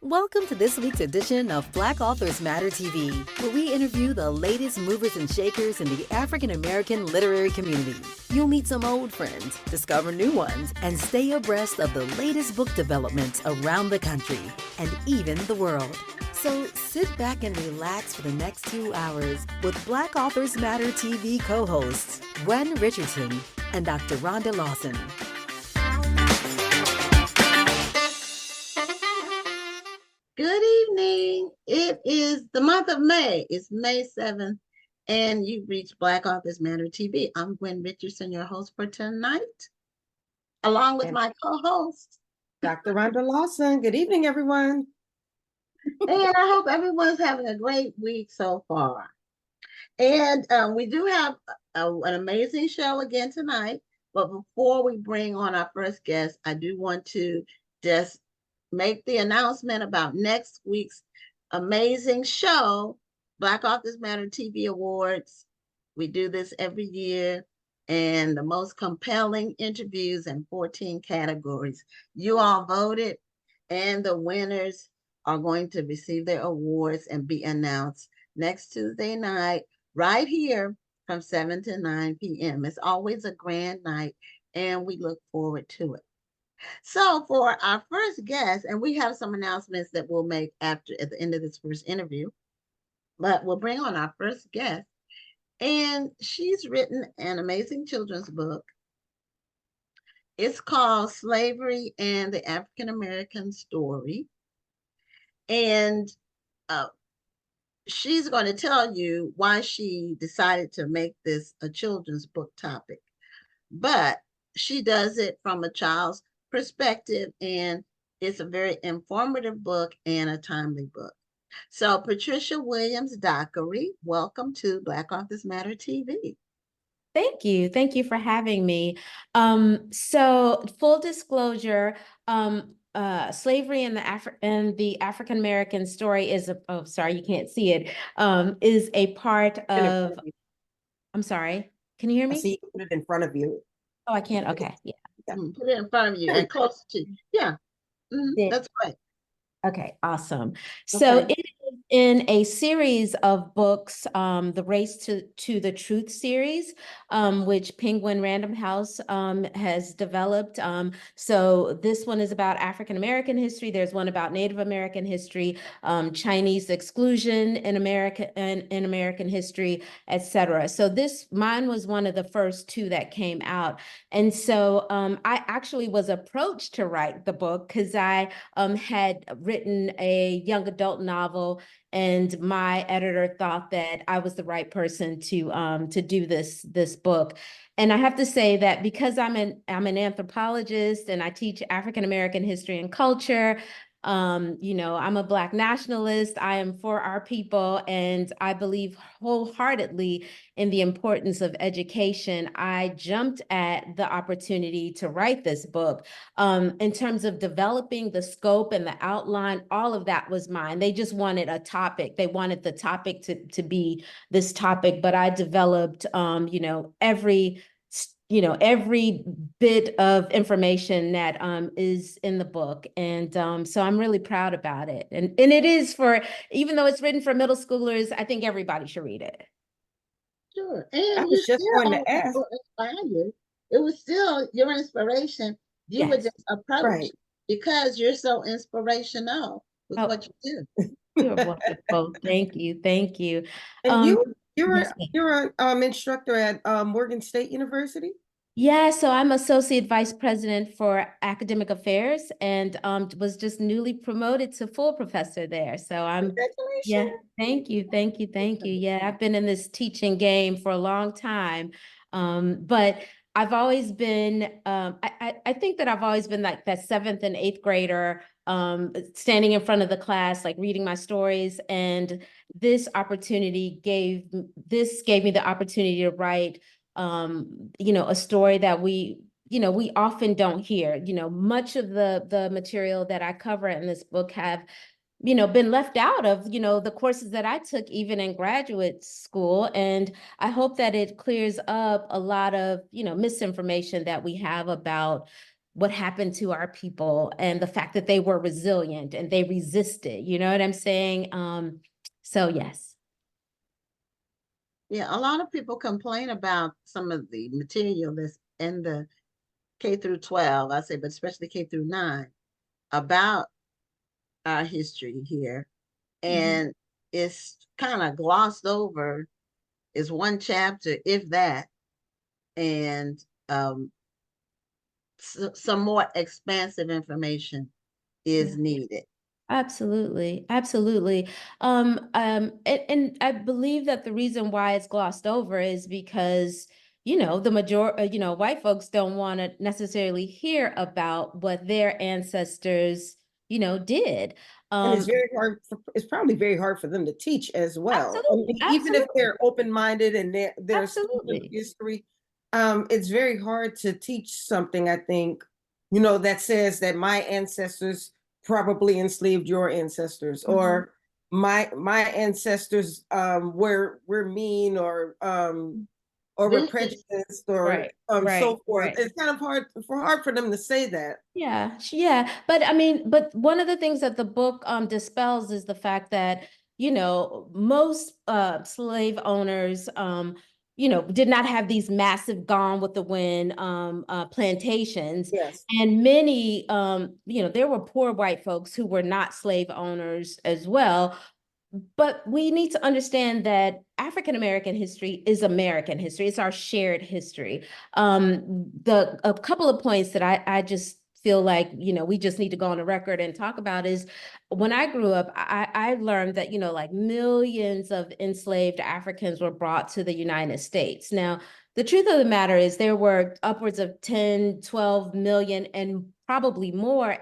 Welcome to this week's edition of Black Authors Matter TV, where we interview the latest movers and shakers in the African American literary community. You'll meet some old friends, discover new ones, and stay abreast of the latest book developments around the country and even the world. So sit back and relax for the next 2 hours with Black Authors Matter TV co-hosts Gwen Richardson and Dr. Rhonda Lawson. Good evening. It is the month of May. It's May 7th, and you've reached Black Authors Matter TV. I'm Gwen Richardson, your host for tonight, along with my co-host, Dr. Rhonda Lawson. Good evening, everyone. And I hope everyone's having a great week so far. And we do have an amazing show again tonight. But before we bring on our first guest, I do want to just make the announcement about next week's amazing show, Black Authors Matter TV Awards. We do this every year, and the most compelling interviews in 14 categories. You all voted, and the winners are going to receive their awards and be announced next Tuesday night, right here from 7 to 9 p.m. It's always a grand night, and we look forward to it. So for our first guest, and we have some announcements that we'll make at the end of this first interview, but we'll bring on our first guest, and she's written an amazing children's book. It's called Slavery and the African American Story, and she's going to tell you why she decided to make this a children's book topic, but she does it from a child's perspective, and it's a very informative book and a timely book. So Patricia Williams Dockery, welcome to Black Authors Matter TV. Thank you. Thank you for having me. So full disclosure, slavery and the African American story is sorry, you can't see it, is a part of, I'm sorry, can you hear me? I see you put it in front of you. Oh, I can't, okay, yeah. Put it in front of you and close to you. Yeah, that's right. Okay, awesome. So it is in a series of books, the Race to the Truth series, which Penguin Random House has developed. So this one is about African American history. There's one about Native American history, Chinese exclusion in America and in American history, etc. So mine was one of the first two that came out. And so I actually was approached to write the book because I had written a young adult novel, and my editor thought that I was the right person to do this book. And I have to say that because I'm an anthropologist and I teach African American history and culture, I'm a Black nationalist. I am for our people, and I believe wholeheartedly in the importance of education. I jumped at the opportunity to write this book. In terms of developing the scope and the outline, all of that was mine. They just wanted a topic. They wanted the topic to be this topic, but I developed, every bit of information that is in the book. And so I'm really proud about it. And it is even though it's written for middle schoolers, I think everybody should read it. Sure. And I was just going to ask. It was still your inspiration. You were just approached because you're so inspirational with what you do. You're wonderful. Thank you. Thank you. And you're an instructor at Morgan State University? Yeah, so I'm Associate Vice President for Academic Affairs, and was just newly promoted to full professor there. So Congratulations. Thank you. Yeah, I've been in this teaching game for a long time. But I've always been, I think that I've always been like that 7th and 8th grader, standing in front of the class, like reading my stories. And this opportunity gave me the opportunity to write, a story that we often don't hear. Much of the material that I cover in this book have been left out of, the courses that I took even in graduate school. And I hope that it clears up a lot of, misinformation that we have about what happened to our people and the fact that they were resilient and they resisted, you know what I'm saying? So yes. Yeah, a lot of people complain about some of the material that's in the K through 12, I say, but especially K through 9, about our history here. And it's kind of glossed over. It's one chapter, if that, and some more expansive information is needed. Absolutely, absolutely. And I believe that the reason why it's glossed over is because, the majority, white folks don't want to necessarily hear about what their ancestors, did. And it's very hard. It's probably very hard for them to teach as well. I mean, Absolutely, even if absolutely, they're open-minded and they're a student of absolutely. history, it's very hard to teach something, I think, that says that my ancestors probably enslaved your ancestors, or my ancestors were mean, or were Vicious. prejudiced, or Right, so forth. right. It's kind of hard for them to say that. Yeah. But I mean, but one of the things that the book dispels is the fact that, most slave owners, did not have these massive gone with the wind plantations. Yes. And many, there were poor white folks who were not slave owners as well. But we need to understand that African American history is American history. It's our shared history. A couple of points that I just feel like, we just need to go on the record and talk about is when I grew up, I learned that, like millions of enslaved Africans were brought to the United States. Now, the truth of the matter is there were upwards of 10, 12 million and probably more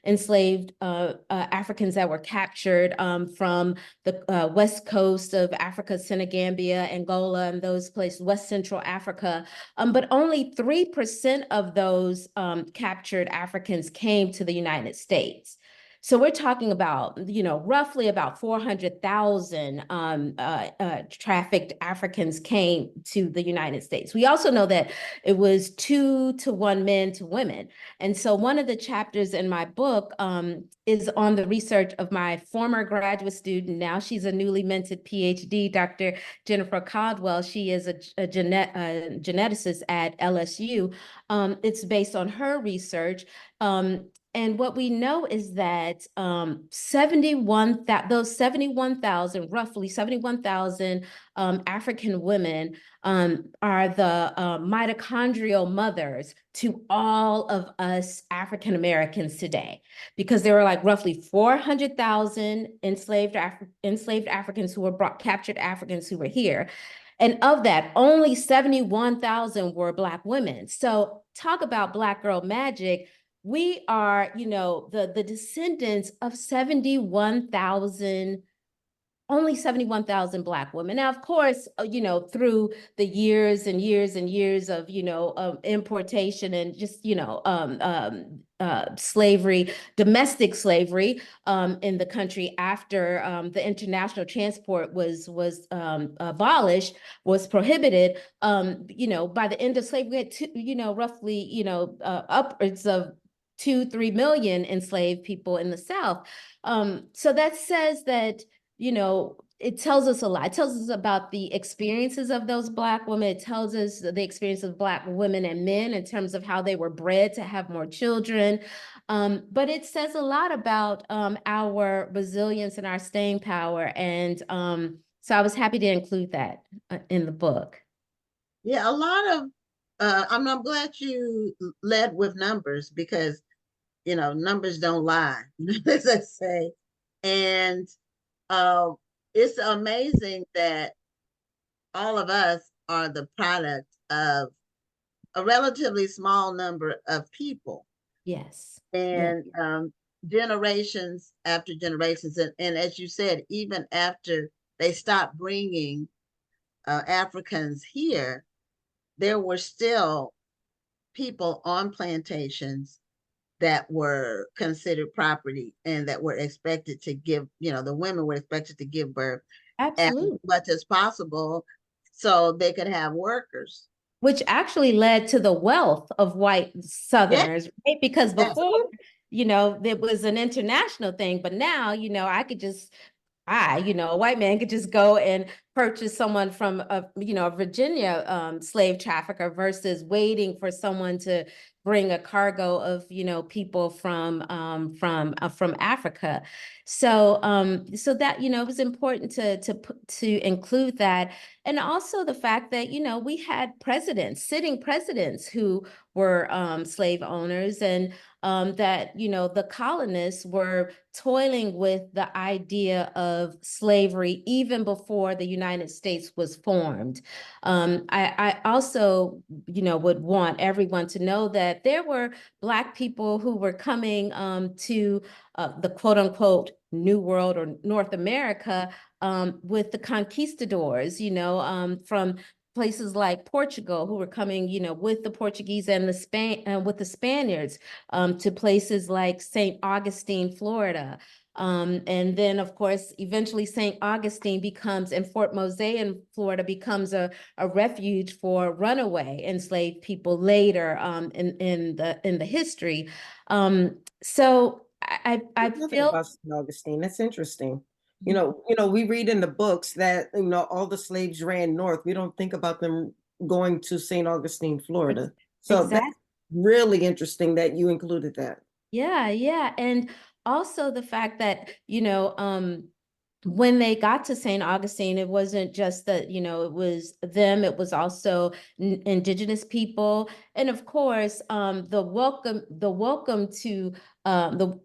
enslaved Africans that were captured from the west coast of Africa, Senegambia, Angola, and those places, West Central Africa. But only 3% of those captured Africans came to the United States. So we're talking about, roughly about 400,000 trafficked Africans came to the United States. We also know that it was 2 to 1 men to women. And so one of the chapters in my book is on the research of my former graduate student. Now she's a newly minted PhD, Dr. Jennifer Caldwell. She is a geneticist at LSU. It's based on her research. And what we know is that those 71,000, roughly 71,000 African women are the mitochondrial mothers to all of us African Americans today, because there were like roughly 400,000 enslaved Africans who were captured Africans who were here. And of that, only 71,000 were Black women. So talk about Black girl magic. We are, the descendants of 71,000, only 71,000 Black women. Now, of course, through the years and years and years of, importation and just, slavery, domestic slavery in the country after the international transport was abolished, was prohibited. By the end of slavery, we had roughly, upwards of 2-3 million enslaved people in the South. So that says that, it tells us a lot. It tells us about the experiences of those Black women. It tells us the experience of Black women and men in terms of how they were bred to have more children. But it says a lot about our resilience and our staying power. And so I was happy to include that in the book. Yeah, a lot of, I'm glad you led with numbers, because, numbers don't lie, as I say. And it's amazing that all of us are the product of a relatively small number of people. Yes. And generations after generations. And as you said, even after they stopped bringing Africans here, there were still people on plantations that were considered property and that were expected to give, the women were expected to give birth as Absolutely. much as possible so they could have workers. which actually led to the wealth of white Yeah, Southerners, right? Because before, absolutely. it was an international thing, but now, I could just a white man could just go and purchase someone from a Virginia slave trafficker versus waiting for someone to bring a cargo of, people from Africa. So that, it was important to include that. And also the fact that, we had sitting presidents who were slave owners, and that, the colonists were toiling with the idea of slavery even before the United States was formed. I also, would want everyone to know that there were Black people who were coming to the quote unquote New World or North America with the conquistadors, from places like Portugal, who were coming, with the Portuguese and with the Spaniards, to places like St. Augustine, Florida. And then, of course, eventually St. Augustine and Fort Mose in Florida becomes a refuge for runaway enslaved people later in the history. So I Nothing feel about St. Augustine. That's interesting. We read in the books that, all the slaves ran north. We don't think about them going to St. Augustine, Florida. So exactly. that's really interesting that you included that. Yeah, yeah. And also the fact that, when they got to St. Augustine, it wasn't just that, it was them, it was also indigenous people. And of course, the welcome to the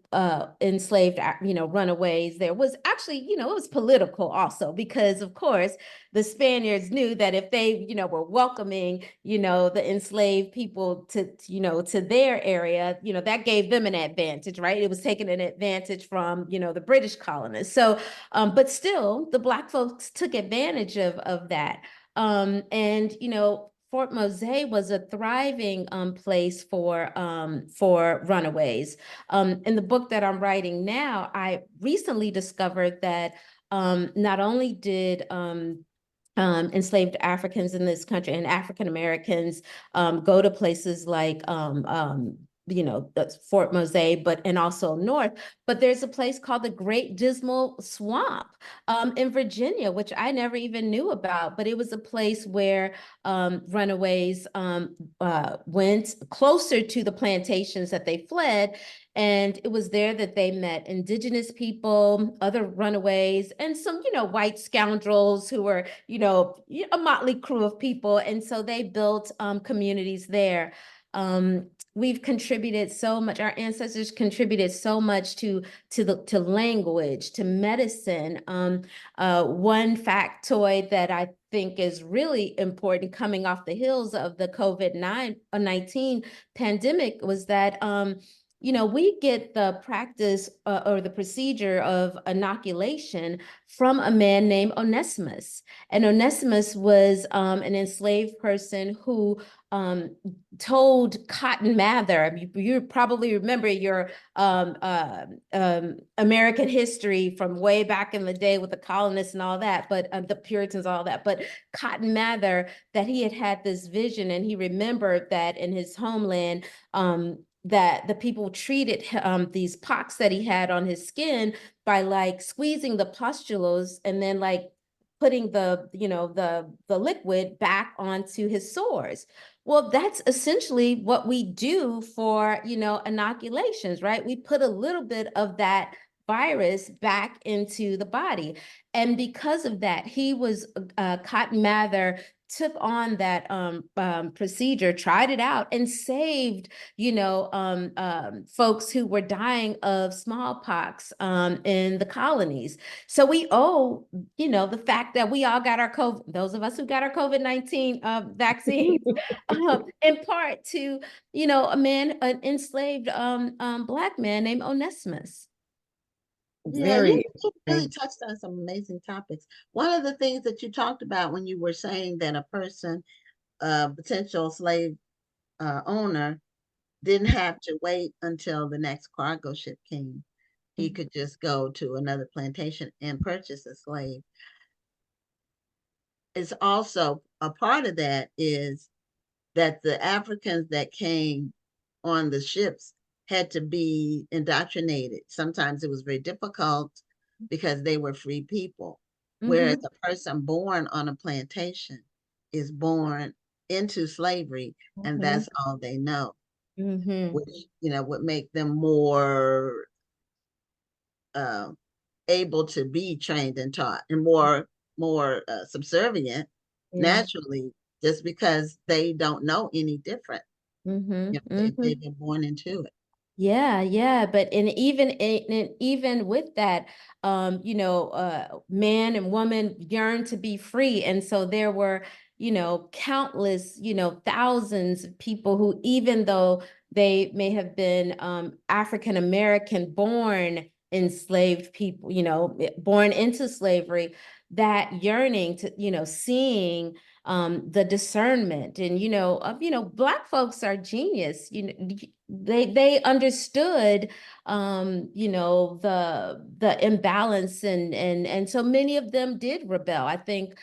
enslaved, runaways there was actually, it was political also, because of course, the Spaniards knew that if they, were welcoming, the enslaved people to their area, that gave them an advantage, right? It was taking an advantage from, the British colonists. So, but still, the Black folks took advantage of that. And, Fort Mose was a thriving place for runaways. In the book that I'm writing now, I recently discovered that not only did enslaved Africans in this country and African Americans go to places like Fort Mose, and also north. But there's a place called the Great Dismal Swamp in Virginia, which I never even knew about. But it was a place where runaways went closer to the plantations that they fled. And it was there that they met indigenous people, other runaways, and some, white scoundrels who were, a motley crew of people. And so they built communities there. We've contributed so much. Our ancestors contributed so much to language, to medicine. One factoid that I think is really important coming off the heels of the COVID-19 pandemic was that we get the practice or the procedure of inoculation from a man named Onesimus. And Onesimus was an enslaved person who told Cotton Mather, you probably remember your American history from way back in the day with the colonists and all that, but the Puritans, all that. But Cotton Mather, that he had this vision, and he remembered that in his homeland, that the people treated these pox that he had on his skin by like squeezing the pustules and then like putting the liquid back onto his sores. Well, that's essentially what we do for, inoculations, right? We put a little bit of that virus back into the body. And because of that, Cotton Mather took on that procedure, tried it out, and saved, folks who were dying of smallpox in the colonies. So we owe, the fact that we all got our COVID, those of us who got our COVID-19 vaccines, in part to, an enslaved Black man named Onesimus. Yeah, you Very really interesting. touched on some amazing topics. One of the things that you talked about when you were saying that a person, a potential slave owner, didn't have to wait until the next cargo ship came. He could just go to another plantation and purchase a slave. It's also a part of that is that the Africans that came on the ships had to be indoctrinated. Sometimes it was very difficult because they were free people. Whereas Mhm. a person born on a plantation is born into slavery, and Mhm. that's all they know, Mhm. which would make them more uh, able to be trained and taught, and more subservient Yeah. naturally, just because they don't know any different. Mhm. They've Mhm. been born into it. Yeah, yeah, but and even with that, man and woman yearn to be free, and so there were, countless, thousands of people who, even though they may have been African American born enslaved people, born into slavery, that yearning to, seeing the discernment and Black folks are genius, they understood the imbalance, and so many of them did rebel. I think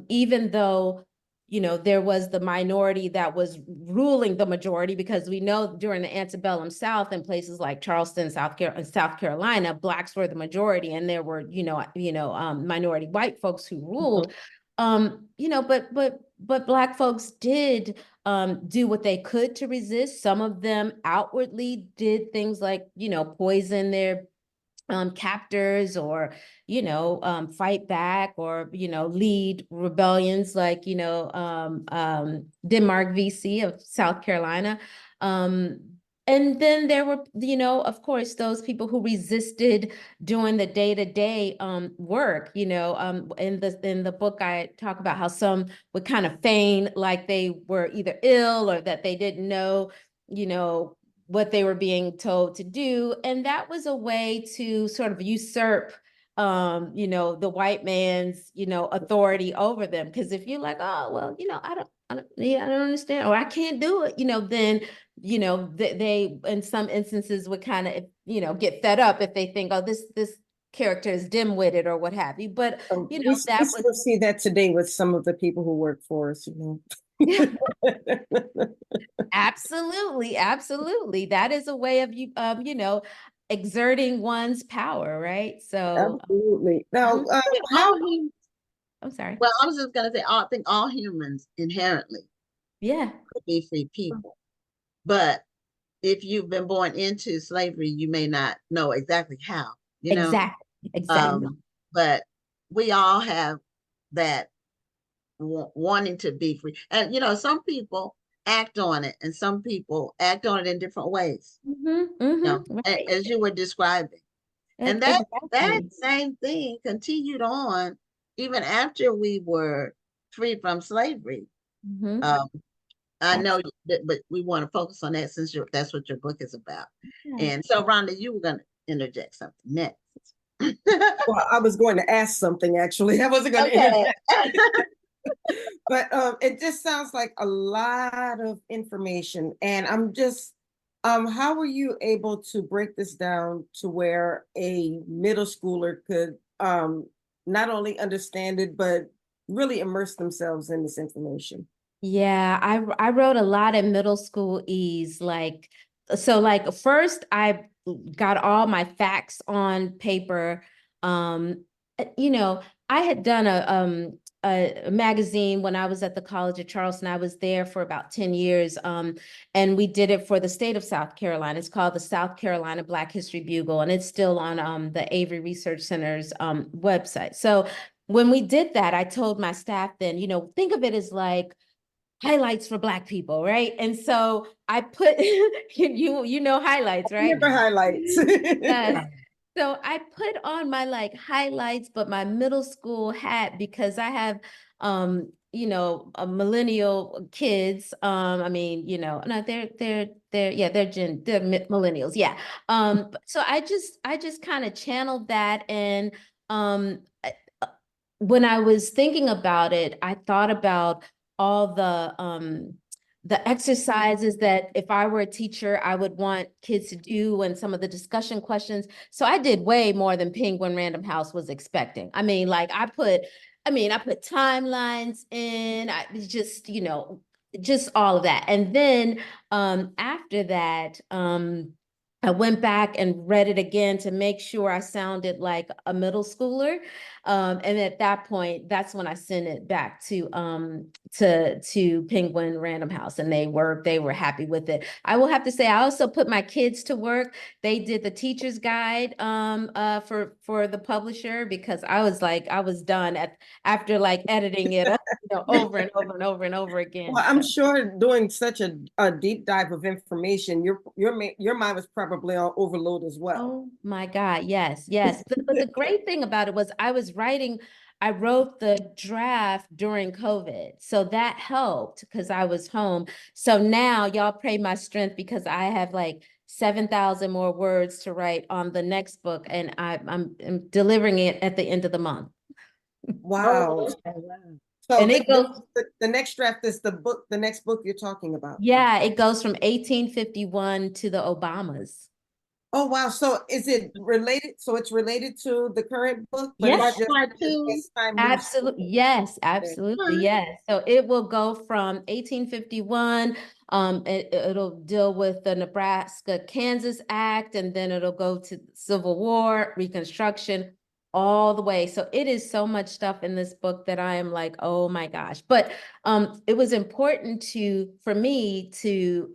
even though there was the minority that was ruling the majority, because we know during the antebellum South, in places like Charleston, South Carolina, Blacks were the majority, and there were minority white folks who ruled. But Black folks did do what they could to resist. Some of them outwardly did things like, poison their captors, or fight back, or lead rebellions, like Denmark VC of South Carolina. um and then there were, of course, those people who resisted doing the day-to-day work. In the book, I talk about how some would kind of feign like they were either ill, or that they didn't know you know what they were being told to do. And that was a way to sort of usurp, the white man's, authority over them. Because if you're like, oh, well, I don't understand, or I can't do it, then, they, in some instances, would kind of, get fed up if they think, oh, this character is dim-witted or what have you. But, We that still was, see that today with some of the people who work for us, yeah. Absolutely, absolutely. That is a way of exerting one's power, right? So, Absolutely. Now, mhm. how? I'm sorry. Well, I was just going to say, I think all humans inherently Yeah, could be free people. But if you've been born into slavery, you may not know exactly how, you know. exactly, exactly. But we all have that wanting to be free. And, some people act on it, and some people act on it in different ways, Right. as you were describing. And that Exactly. same thing continued on even after we were free from slavery. Mm-hmm. Um, I know Absolutely. that, but we want to focus on that since that's what your book is about. And so, Rhonda, you were going to interject something next. Well, I was going to ask something actually. I wasn't going to Okay. interject. But it just sounds like a lot of information, and I'm just, how were you able to break this down to where a middle schooler could not only understand it, but really immerse themselves in this information? Yeah, I wrote a lot in middle school ease. Like first I got all my facts on paper. Um, you know, I had done a magazine when I was at the College of Charleston. I was there for about 10 years. And we did it for the state of South Carolina. It's called the South Carolina Black History Bugle, and it's still on the Avery Research Center's website. So when we did that, I told my staff then, think of it as like highlights for Black people, right? And so I put highlights, right? Never highlights. Yes. So I put on my like highlights, but my middle school hat, because I have a millennial kids. I mean, no, they're millennials. Yeah. So I just kind of channeled that. And when I was thinking about it, I thought about all the exercises that if I were a teacher, I would want kids to do, and some of the discussion questions. So I did way more than Penguin Random House was expecting. I mean, like I put timelines in. I just, just all of that. And then after that, I went back and read it again to make sure I sounded like a middle schooler. And at that point, that's when I sent it back to Penguin Random House, and they were happy with it. I will have to say, I also put my kids to work. They did the teacher's guide for the publisher, because I was done after like editing it over and over and over and over again. Well, I'm sure doing such a deep dive of information, your mind was probably on overload as well. Oh my God, yes, yes. But the great thing about it was I wrote the draft during COVID. So that helped because I was home. So now y'all pray my strength, because I have like 7,000 more words to write on the next book, and I'm delivering it at the end of the month. Wow. Oh, okay, wow. So And it goes, the next draft is the next book you're talking about. yeah, it goes from 1851 to the Obamas. Oh, wow. So is it related? So it's related to the current book, but Yes. it's just Part two. this time Absolutely. Yes, absolutely. Okay. Yes. So it will go from 1851. It'll deal with the Nebraska-Kansas Act, and then it'll go to Civil War, Reconstruction, all the way. So it is so much stuff in this book that I am like, oh my gosh. But it was important for me to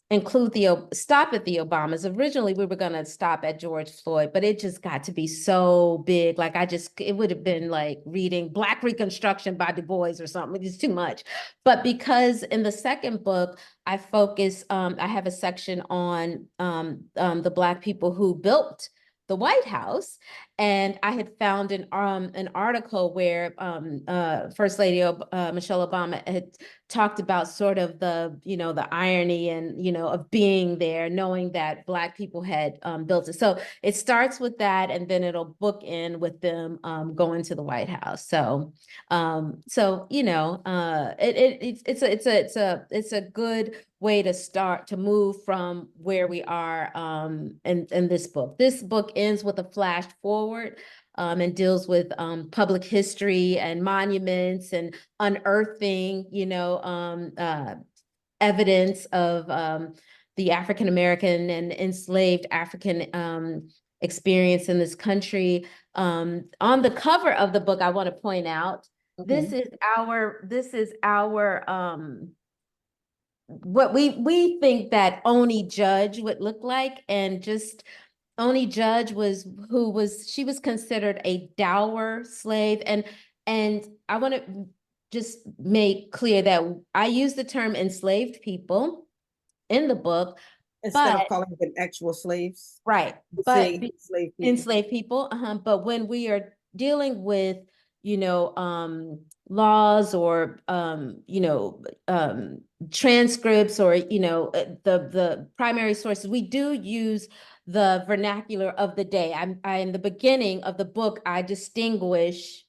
include stop at the Obamas. Originally, we were going to stop at George Floyd, but it just got to be so big. Like it would have been like reading Black Reconstruction by Du Bois or something. It's too much. But because in the second book, I have a section on the Black people who built the White House. And I had found an article where First Lady Michelle Obama had talked about sort of the irony and, of being there, knowing that Black people had built it. So it starts with that, and then it'll bookend with them going to the White House. So, it's a good way to start to move from where we are in this book. This book ends with a flash forward and deals with public history and monuments and unearthing, evidence of the African American and enslaved African experience in this country. On the cover of the book, I want to point out, this is our what we think that Oni Judge would look like. And just Oni Judge she was considered a dour slave. And I want to just make clear that I use the term enslaved people in the book, instead but of calling them actual slaves. right, but enslaved people. But when we are dealing with laws or transcripts or the primary sources, we do use the vernacular of the day. I in the beginning of the book, I distinguish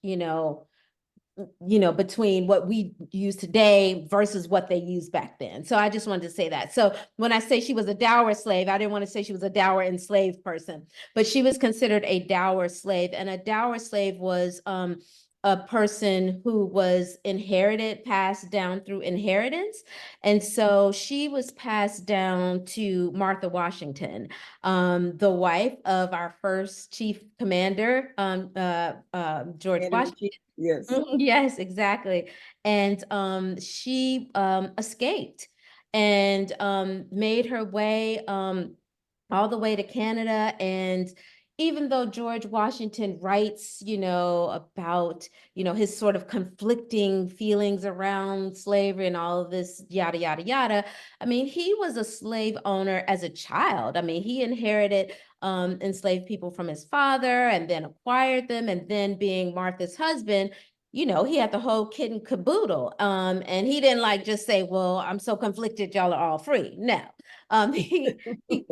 between what we use today versus what they used back then. So I just wanted to say that. So when I say she was a dour slave, I didn't want to say she was a dour enslaved person, but she was considered a dour slave. And a dour slave was a person who was passed down through inheritance. And so she was passed down to Martha Washington, the wife of our first chief commander, George Washington. Yes. Yes, exactly. And she escaped and made her way all the way to Canada. And even though George Washington writes, about, his sort of conflicting feelings around slavery and all of this, yada, yada, yada. I mean, he was a slave owner as a child. I mean, he inherited enslaved people from his father and then acquired them. And then being Martha's husband, he had the whole kit and caboodle. And he didn't just say, well, I'm so conflicted, y'all are all free. No. He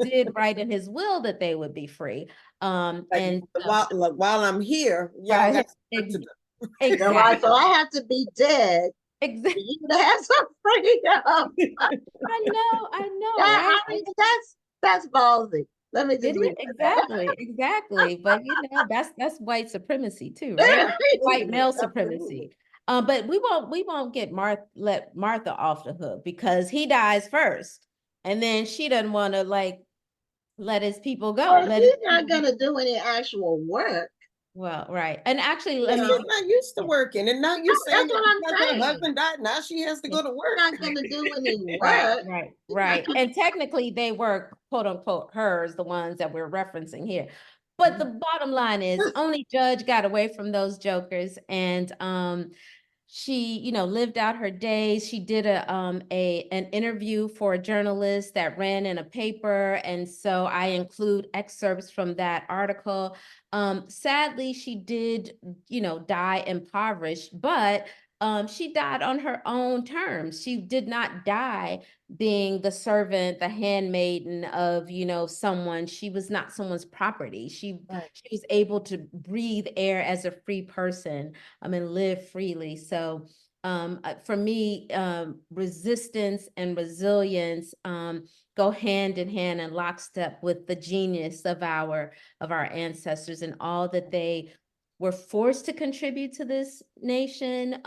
did write in his will that they would be free. And while I'm here, y'all got work to do. Exactly. Right, so I have to be dead Exactly. for you to have some freedom. I know, Yeah, right? I mean, that's ballsy. Let me just leave it at that. Exactly. But that's white supremacy too, right? White male supremacy. But we won't get let Martha off the hook because he dies first, and then she doesn't want to like let his people go. Well, he's not gonna do any actual work. Well, right. And actually, But let me she's not used to working, and now you're saying That's what that I'm because her saying. husband died, now she has to go to He's work. not gonna do any right, work. right. And technically they were quote unquote hers, the ones that we're referencing here. But the bottom line is only Judge got away from those jokers, and she, you know, lived out her days. She did an interview for a journalist that ran in a paper, and so I include excerpts from that article. Sadly, she did, you know, die impoverished, but she died on her own terms. She did not die being the servant, the handmaiden of, you know, someone. She was not someone's property. She was able to breathe air as a free person, and live freely. So for me, resistance and resilience go hand in hand and lockstep with the genius of our ancestors and all that they were forced to contribute to this nation.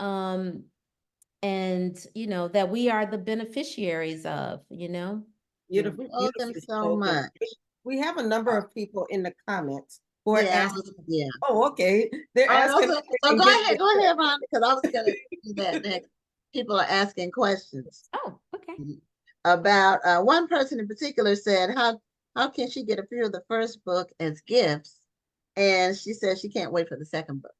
And you know that we are the beneficiaries of, you know. Beautiful, We owe them beautifully so spoken. much. We have a number of people in the comments who are Yeah, asking. yeah. Oh, okay. They're Oh, asking. no, so go ahead, Ron, because I was gonna do that next. People are asking questions Oh, okay. about one person in particular said, how can she get a few of the first book as gifts? And she said she can't wait for the second book.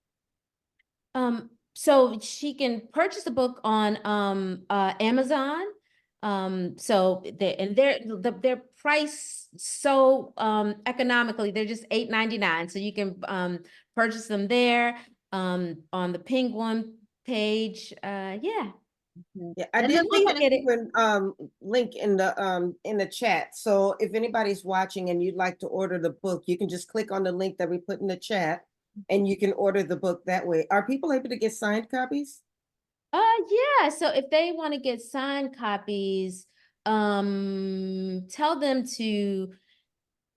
So she can purchase the book on Amazon. So their price so economically, they're just $8.99. So you can purchase them there on the Penguin page. Yeah. Yeah, I And did then put we the get it. Penguin link in the chat. So if anybody's watching and you'd like to order the book, you can just click on the link that we put in the chat and you can order the book that way. Are people able to get signed copies? Yeah. So if they want to get signed copies, tell them to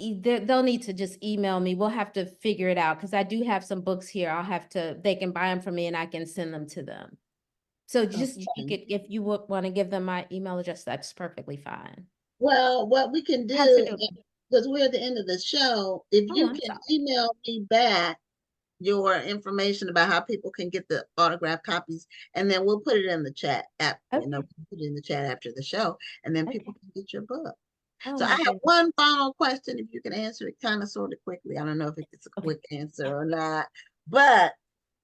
they'll need to just email me. We'll have to figure it out because I do have some books here. They can buy them from me and I can send them to them. So just you could, if you would want to give them my email address, that's perfectly fine. Well, what we can do, Absolutely. because we're at the end of the show, if Oh, you I'm can sorry. email me back your information about how people can get the autographed copies, and then we'll put it in the chat app, Okay. put it in the chat after the show, and then Okay. people can get your book. Oh, So I my have goodness. one final question, if you can answer it kind of sort of quickly. I don't know if it's a quick answer or not, but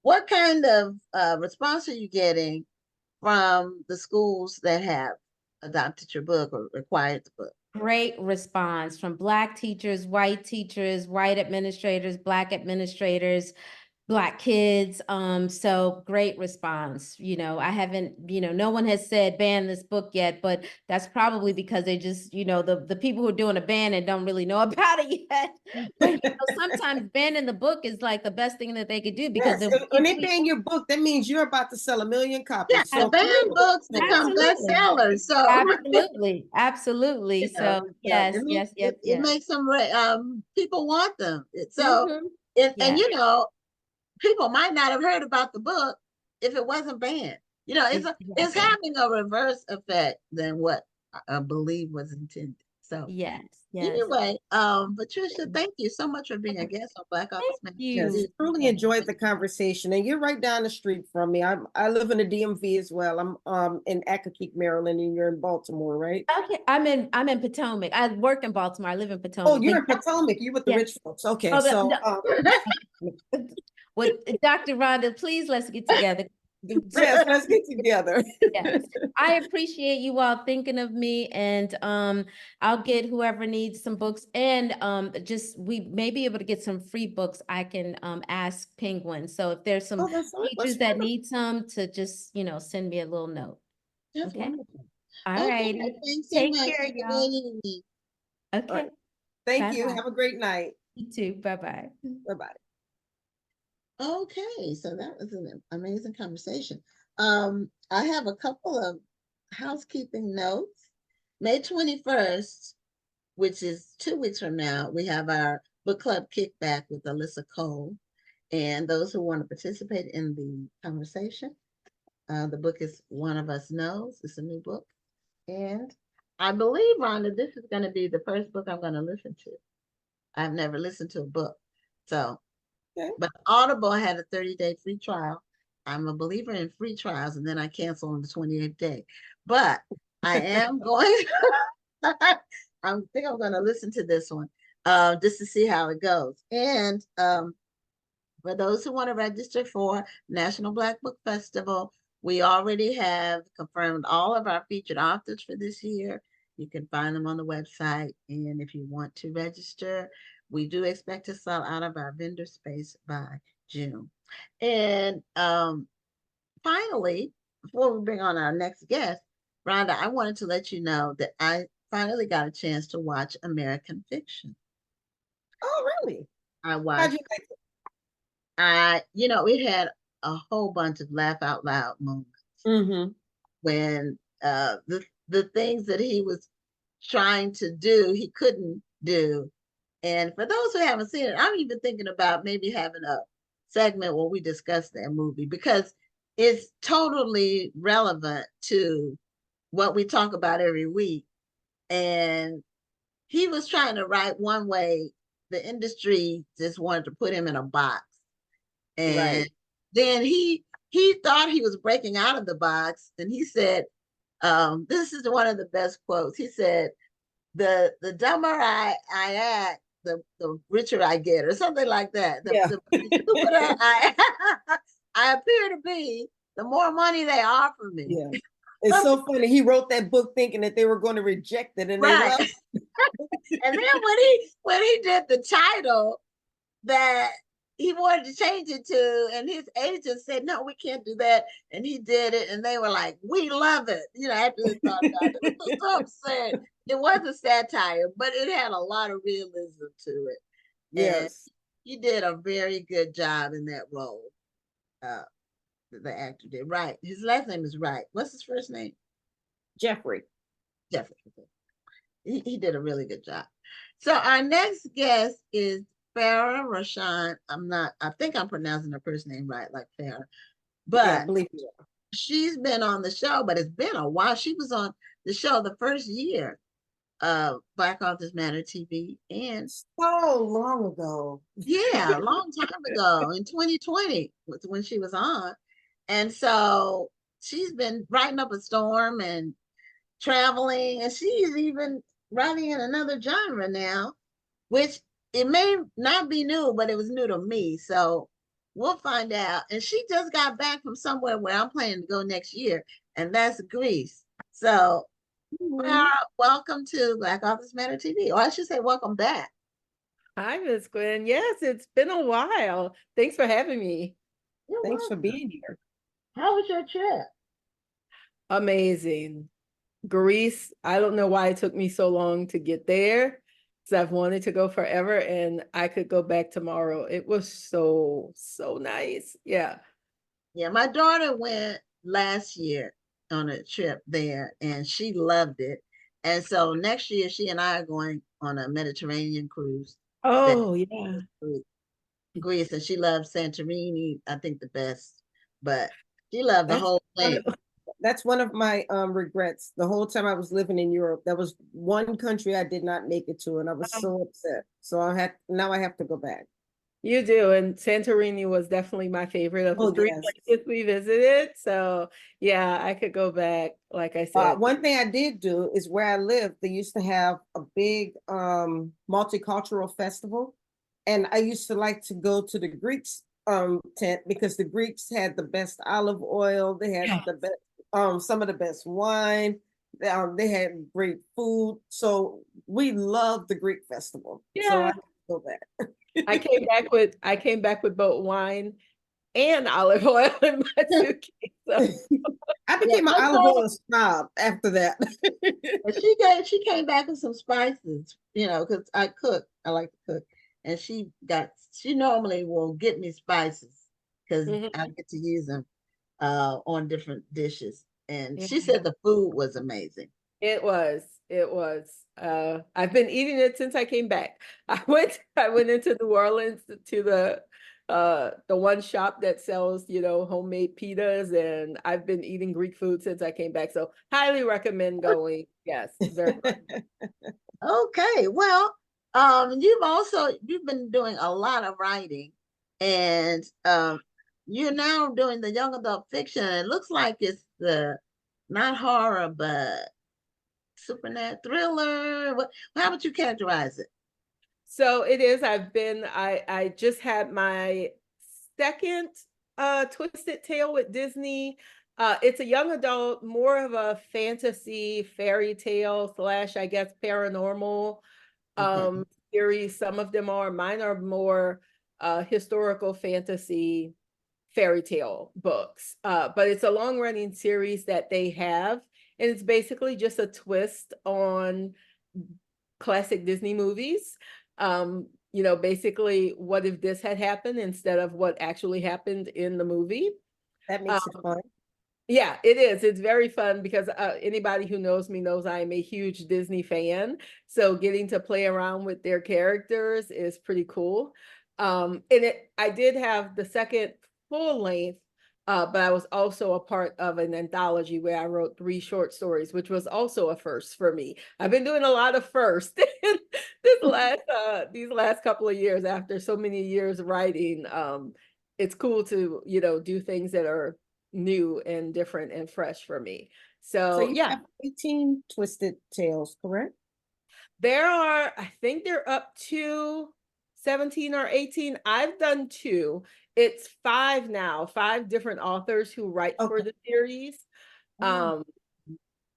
what kind of response are you getting from the schools that have adopted your book or required the book? Great response from Black teachers, white administrators, Black administrators, Black kids. So great response. You know, I haven't, you know, no one has said ban this book yet, but that's probably because they just, you know, the people who are doing a ban and don't really know about it yet. But you know, sometimes banning the book is like the best thing that they could do because Yes, when they ban your book, that means you're about to sell 1 million copies. Yeah, So banned books become absolutely, bestsellers. So absolutely. you know, So yes, it makes them people want them. So Mhm. and Yeah. you know, people might not have heard about the book if it wasn't banned. You know, it's Exactly. having a reverse effect than what I believe was intended. So Yes. anyway, Patricia, thank you so much for being a guest on Black Office Thank yes, you. truly enjoyed the conversation. And you're right down the street from me. I live in the DMV as well. I'm in Accokeek, Maryland, and you're in Baltimore, right? Okay, I'm in Potomac. I work in Baltimore. I live in Oh, Potomac. you're in Potomac. You with the yeah. rich folks. Okay, Oh, so with Dr. Rhonda, please let's get together. yes, let's get together. Yes. I appreciate you all thinking of me, and I'll get whoever needs some books, and we may be able to get some free books. I can ask Penguin. So if there's some that's teachers that need some, to just, you know, send me a little note. That's Okay. wonderful. All Okay, righty. thanks so Take much. care, Have a y'all. great evening. Okay. Thank you. Bye-bye. Have a great night. You too. Bye-bye. Bye-bye. Okay, so that was an amazing conversation. I have a couple of housekeeping notes. May 21st, which is 2 weeks from now, we have our book club kickback with Alyssa Cole. And those who want to participate in the conversation The book is One of Us Knows. It's a new book. And I believe, Rhonda, this is going to be the first book I'm going to listen to. I've never listened to a book. So, Okay. but Audible had a 30-day free trial. I'm a believer in free trials, and then I cancel on the 28th day. But I am going, I think I'm going to listen to this one just to see how it goes. And for those who want to register for National Black Book Festival, we already have confirmed all of our featured authors for this year. You can find them on the website. And if you want to register, we do expect to sell out of our vendor space by June. And finally, before we bring on our next guest, Rhonda, I wanted to let you know that I finally got a chance to watch American Fiction. Oh, really? I How'd watched, you like it? it had a whole bunch of laugh out loud moments Mm-hmm. when the things that he was trying to do, he couldn't do. And for those who haven't seen it, I'm even thinking about maybe having a segment where we discuss that movie because it's totally relevant to what we talk about every week. And he was trying to write one way, the industry just wanted to put him in a box. And Right. then he thought he was breaking out of the box, and he said, this is one of the best quotes. He said, the dumber I act, the richer I get, or something like that. Yeah. The stupider I appear to be, the more money they offer me. Yeah. It's so funny. He wrote that book thinking that they were going to reject it, and they Right. loved it. And then when he did the title that he wanted to change it to, and his agent said, no, we can't do that. And he did it, and they were like, we love it. After they thought about it. It was so upset. It was a satire, but it had a lot of realism to it. And Yes. he did a very good job in that role. The actor did. Right. His last name is Wright. What's his first name? Jeffrey. Jeffrey. He did a really good job. So our next guest is Farrah Rochon. I think I'm pronouncing her first name right, like Farrah. But Yeah, believe me. she's been on the show, but it's been a while. She was on the show the first year of Black Authors Matter TV. And So long ago. yeah, a long time ago in 2020 was when she was on. And so she's been writing up a storm and traveling, and she's even writing in another genre now, which it may not be new, but it was new to me. So we'll find out. And she just got back from somewhere where I'm planning to go next year, and that's Greece. So welcome to Black Authors Matter TV, or I should say welcome back. Hi, Miss Gwen. Yes, it's been a while. Thanks for having me. You're Thanks for welcome. being here. How was your trip? Amazing. Greece, I don't know why it took me so long to get there because I've wanted to go forever and I could go back tomorrow. It was so nice. Yeah. Yeah, my daughter went last year on a trip there, and she loved it. And so next year, she and I are going on a Mediterranean cruise. Oh, yeah. Greece, and she loves Santorini, I think the best, but she loved the That's whole thing. That's one of my regrets. The whole time I was living in Europe, that was one country I did not make it to, and I was so upset. So now I have to go back. You do. And Santorini was definitely my favorite of the three places we visited. So yeah, I could go back, like I said. One thing I did do is where I lived, they used to have a big multicultural festival. And I used to like to go to the Greeks tent because the Greeks had the best olive oil. They had the best, some of the best wine. They had great food. So we loved the Greek festival. Yeah. So I go back. I came back with both wine and olive oil in my suitcase. So. I became an olive oil snob after that. She came back with some spices, because I cook. I like to cook. And she normally will get me spices because I get to use them on different dishes. And she said the food was amazing. It was. I've been eating it since I came back. I went into New Orleans to the the one shop that sells, homemade pitas, and I've been eating Greek food since I came back. So highly recommend going. Yes, very much. Okay, well, you've been doing a lot of writing, and you're now doing the young adult fiction. It looks like it's the not horror, but supernatural thriller. How would you characterize it? So it is. I just had my second Twisted Tale with Disney. It's a young adult, more of a fantasy fairy tale slash, I guess, paranormal Okay. series. Some of them are, mine are more historical fantasy fairy tale books. But it's a long running series that they have, and it's basically just a twist on classic Disney movies. Basically, what if this had happened instead of what actually happened in the movie? That makes it fun. Yeah, it is. It's very fun because anybody who knows me knows I am a huge Disney fan. So getting to play around with their characters is pretty cool. I did have the second full length, but I was also a part of an anthology where I wrote 3 short stories, which was also a first for me. I've been doing a lot of firsts these last couple of years after so many years writing. It's cool to, do things that are new and different and fresh for me. So So you yeah, have 18 Twisted Tales, correct? I think they're up to 17 or 18. I've done 2. It's 5 now, 5 different authors who write for Okay. the series. Oh. Um,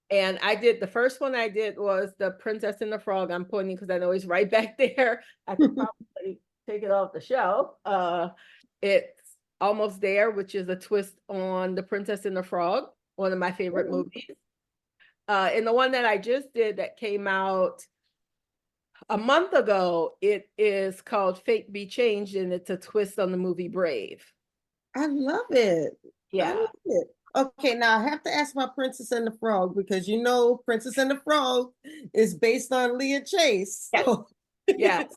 and the first one I did was The Princess and the Frog. I'm pointing because I know he's right back there. I could probably take it off the shelf. It's Almost There, which is a twist on The Princess and the Frog, one of my favorite Ooh. movies. And the one that I just did that came out a month ago, it is called Fate Be Changed, and it's a twist on the movie Brave. I love it. I Yeah. love it. Okay, now I have to ask about Princess and the Frog because Princess and the Frog is based on Leah Chase. So Yes.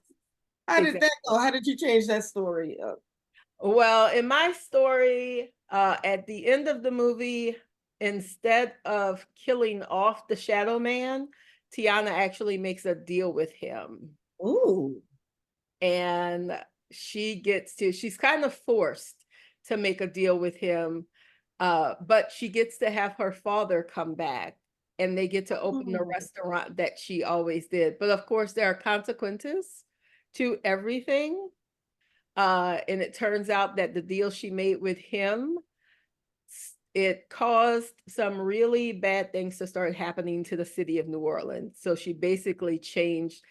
how did Exactly. that go? How did you change that story up? Well, in my story, at the end of the movie, instead of killing off the Shadow Man, Tiana actually makes a deal with him. Ooh. And she's kind of forced to make a deal with him, but she gets to have her father come back, and they get to open the restaurant that she always did. But of course, there are consequences to everything. And it turns out that the deal she made with him, it caused some really bad things to start happening to the city of New Orleans. So she basically changed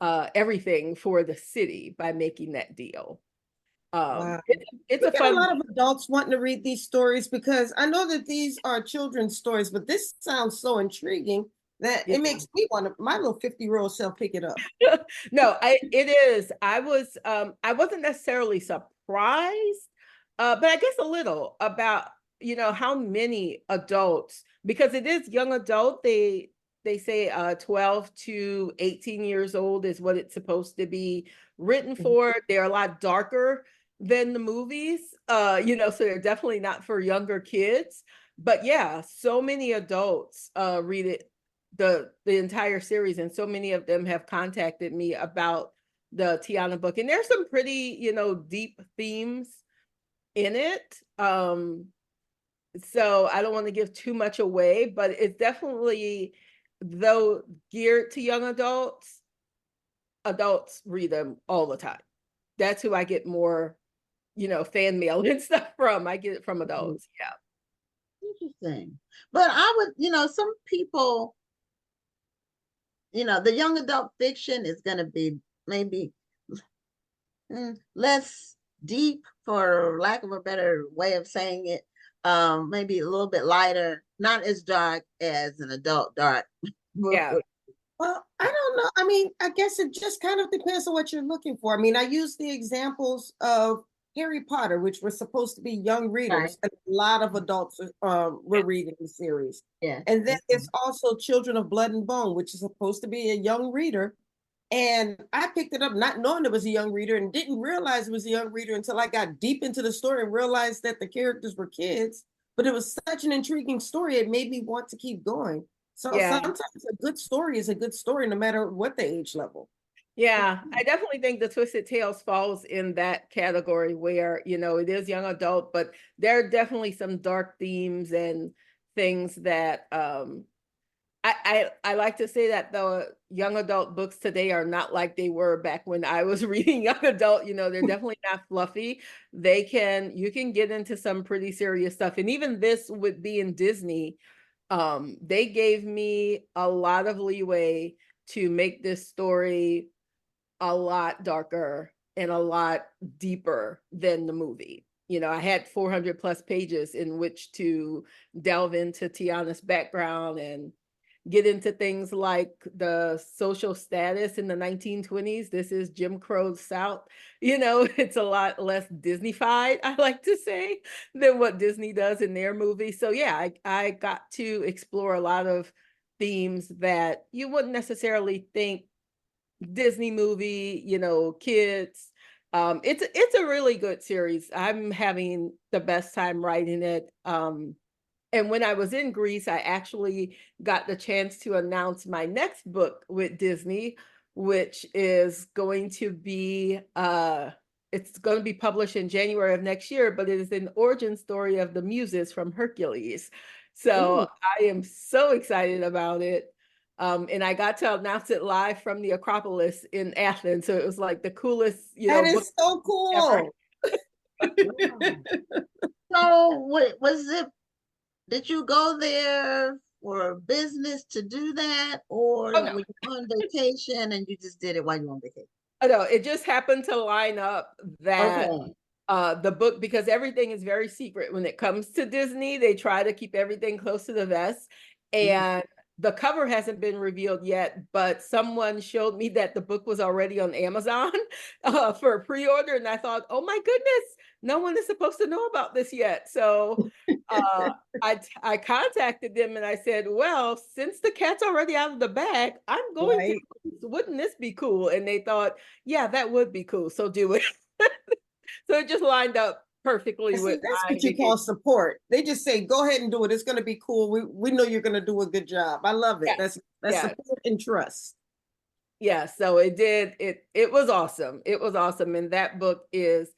everything for the city by making that deal. Wow. It's We a get a fun. lot of adults wanting to read these stories because I know that these are children's stories, but this sounds so intriguing that Yeah. it makes me want to, my little 50-year-old self pick it up. No, it is. I wasn't necessarily surprised, but I guess a little about, how many adults, because it is young adult. They say 12 to 18 years old is what it's supposed to be written for. They're a lot darker than the movies, so they're definitely not for younger kids. But yeah, so many adults read it, the entire series, and so many of them have contacted me about the Tiana book, and there's some pretty deep themes in it. So I don't want to give too much away, but it's definitely, though geared to young adults read them all the time. That's who I get more fan mail and stuff from. I get it from adults. Yeah. Interesting. But I would, some people, the young adult fiction is going to be maybe less deep, for lack of a better way of saying it. Maybe a little bit lighter, not as dark as an adult dark book. Yeah. Well, I don't know. I mean, I guess it just kind of depends on what you're looking for. I mean, I use the examples of Harry Potter, which were supposed to be young readers, and a lot of adults were reading the series. Yeah. And then there's also Children of Blood and Bone, which is supposed to be a young reader, And I picked it up not knowing it was a young reader, and didn't realize it was a young reader until I got deep into the story and realized that the characters were kids. But it was such an intriguing story, it made me want to keep going. So Yeah. sometimes a good story is a good story, no matter what the age level. Yeah, I definitely think the Twisted Tales falls in that category where, you know, it is young adult, but there are definitely some dark themes and things that I like to say that the young adult books today are not like they were back when I was reading young adult. You know, they're definitely not fluffy. You can get into some pretty serious stuff. And even this would be in Disney. They gave me a lot of leeway to make this story a lot darker and a lot deeper than the movie. You know, I had 400 plus pages in which to delve into Tiana's background and get into things like the social status in the 1920s. This is Jim Crow South. You know, it's a lot less Disney-fied, I like to say, than what Disney does in their movies. So yeah, I got to explore a lot of themes that you wouldn't necessarily think Disney movie, you know, kids. It's a really good series. I'm having the best time writing it. And when I was in Greece, I actually got the chance to announce my next book with Disney, which is going to be it's going to be published in January of next year, but it is an origin story of the Muses from Hercules. So I am so excited about it. And I got to announce it live from the Acropolis in Athens. So it was like the coolest, you know, That book is so cool. ever. So what was it? Did you go there for business to do that, or Oh, no. were you on vacation and you just did it while you were on vacation? Oh, no, it just happened to line up that Okay. the book, because everything is very secret when it comes to Disney. They try to keep everything close to the vest. And the cover hasn't been revealed yet, but someone showed me that the book was already on Amazon for a pre-order. And I thought, oh my goodness, no one is supposed to know about this yet. So I contacted them and I said, well, since the cat's already out of the bag, I'm going to, wouldn't this be cool? And they thought, yeah, that would be cool. So do it. So it just lined up perfectly See, with that's my what you call support. They just say, go ahead and do it. It's going to be cool. We know you're going to do a good job. I love it. Yes. That's Yes. support and trust. Yeah, so it was awesome. It was awesome. And that book is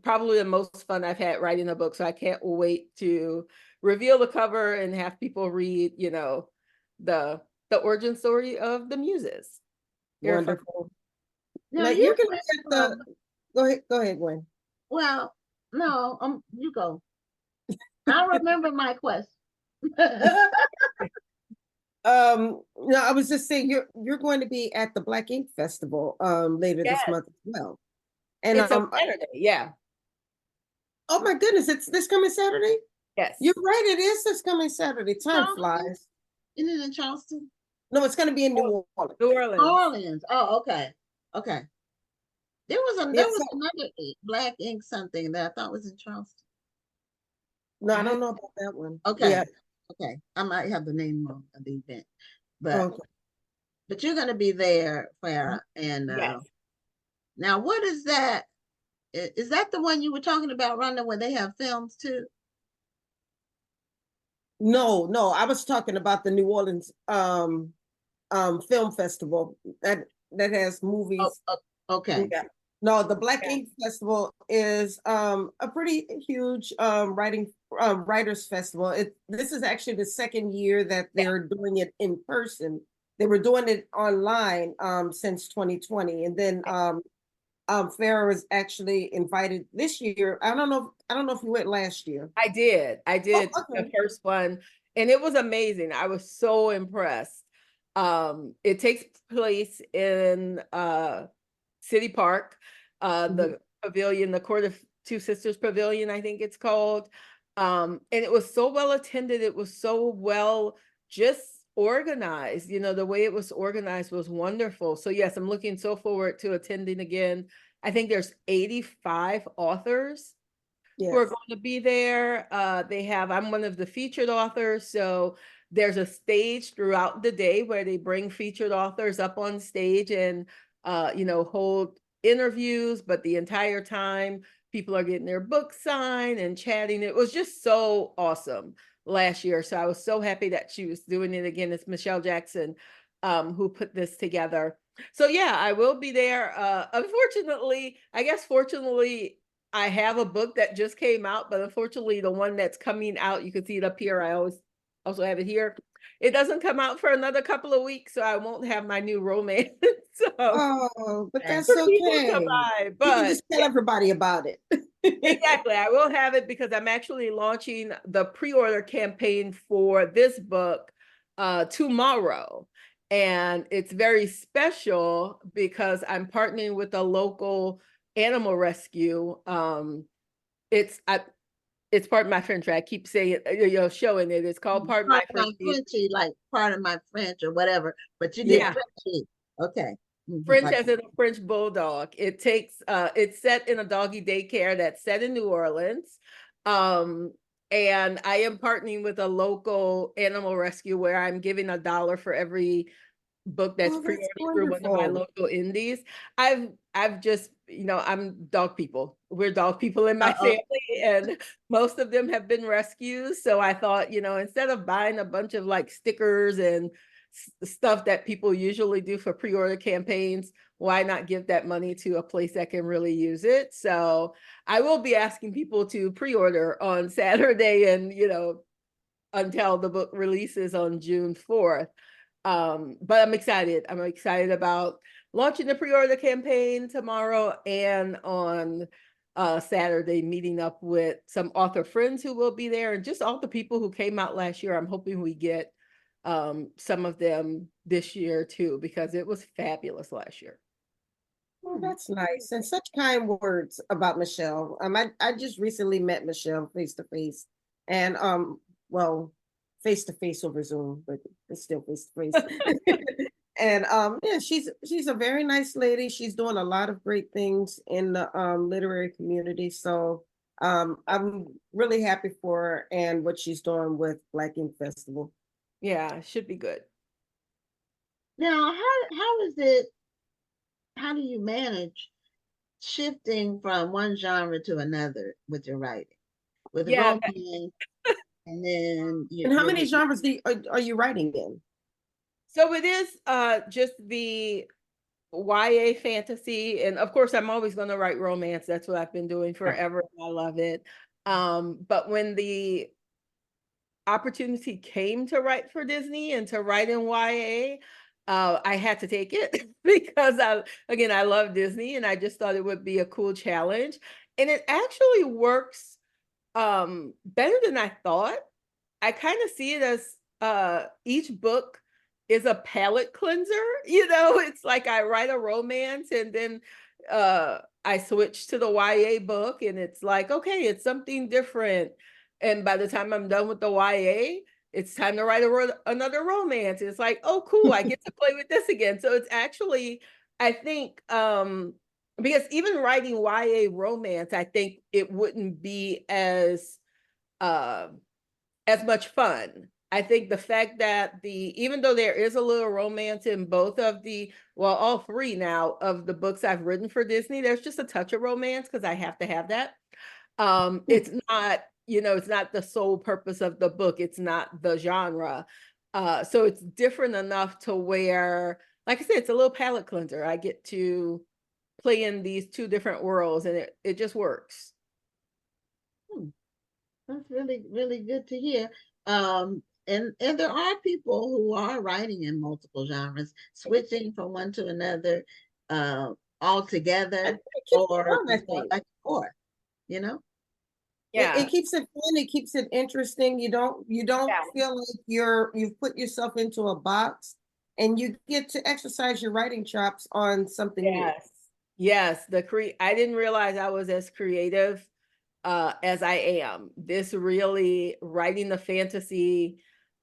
probably the most fun I've had writing a book. So I can't wait to reveal the cover and have people read, you know, the origin story of the Muses. Wonderful. Now Now you you can went get the go ahead, Gwen. well, no, you go. I remember my question. No, I was just saying you're going to be at the Black Ink Festival later this Yes. month as well. And It's on Saturday, yeah. oh my goodness, it's this coming Saturday? Yes. You're right, it is this coming Saturday. Time Charleston? flies. Isn't it in Charleston? No, it's gonna be in New Orleans. New Orleans. Orleans. Oh, okay. Okay. There was Yes, another Black Ink something that I thought was in Charleston. no, I don't know about that one. Okay. Yeah. Okay. I might have the name wrong of the event. But Okay. but you're gonna be there, Farrah. And Yes. now what is that? Is that the one you were talking about, Rhonda, where they have films too? No, I was talking about the New Orleans film festival that has movies. Okay. Yeah. No, the Black Yeah. Ink Festival is a pretty huge writers festival. This is actually the second year that they're doing it in person. They were doing it online since 2020, and then Farrah was actually invited this year. I don't know if you went last year. I did. Okay. The first one, and it was amazing. I was so impressed. It takes place in City Park, the pavilion, the Court of Two Sisters Pavilion, I think it's called. And it was so well attended. It was so well just organized. You know, the way it was organized was wonderful. So yes, I'm looking so forward to attending again. I think there's 85 authors who are going to be there. I'm one of the featured authors. So there's a stage throughout the day where they bring featured authors up on stage and, hold interviews, but the entire time people are getting their books signed and chatting. It was just so awesome last year. So I was so happy that she was doing it again. It's Michelle Jackson, who put this together. So yeah, I will be there. Unfortunately, I guess fortunately, I have a book that just came out, but unfortunately the one that's coming out, you can see it up here. I always also have it here. It doesn't come out for another couple of weeks, so I won't have my new romance. So Oh, but that's for people to okay. buy, You can but just tell everybody about it. exactly, I will have it because I'm actually launching the pre-order campaign for this book tomorrow. And it's very special because I'm partnering with a local animal rescue. It's part of my French. I keep saying it, showing it. It's called Part of My Frenchie. Frenchy, like part of my French or whatever, but you did Yeah. Frenchy. Okay. French Like, as in a French bulldog. It's set in a doggy daycare that's set in New Orleans. And I am partnering with a local animal rescue where I'm giving $1 for every book that's pre-ordered through one of my local indies. I've just, I'm dog people. We're dog people in my family, and most of them have been rescues. So I thought, instead of buying a bunch of like stickers and stuff that people usually do for pre-order campaigns, why not give that money to a place that can really use it? So I will be asking people to pre-order on Saturday and, until the book releases on June 4th. But I'm excited. I'm excited about launching the pre-order campaign tomorrow, and on Saturday meeting up with some author friends who will be there, and just all the people who came out last year. I'm hoping we get some of them this year too, because it was fabulous last year. Well, that's nice, and such kind words about Michelle. I just recently met Michelle face to face, and well, face to face over Zoom, but it's still face to face. And yeah, she's a very nice lady. She's doing a lot of great things in the literary community. So I'm really happy for her and what she's doing with Black Ink Festival. Yeah, it should be good. now, how is it? How do you manage shifting from one genre to another with your writing, with Yeah. romance, and then And how many genres are you writing in? So it is just the YA fantasy, and of course I'm always going to write romance. That's what I've been doing forever, and I love it. But when the opportunity came to write for Disney and to write in YA, I had to take it because I love Disney, and I just thought it would be a cool challenge. And it actually works better than I thought. I kind of see it as each book is a palate cleanser. It's like I write a romance and then I switch to the YA book, and it's like, okay, it's something different. And by the time I'm done with the YA, it's time to write another romance. It's like, oh, cool, I get to play with this again. So it's actually, I think, because even writing YA romance, I think it wouldn't be as much fun. I think the fact that even though there is a little romance in both of all three now of the books I've written for Disney, there's just a touch of romance because I have to have that. It's not, it's not the sole purpose of the book. It's not the genre. So it's different enough to where, like I said, it's a little palate cleanser. I get to play in these two different worlds, and it just works. That's really, really good to hear. And there are people who are writing in multiple genres, switching from one to another altogether, or like or, Yeah. It keeps it fun, it keeps it interesting. You don't feel like you've put yourself into a box, and you get to exercise your writing chops on something new. Yes, I didn't realize I was as creative as I am. This really writing the fantasy,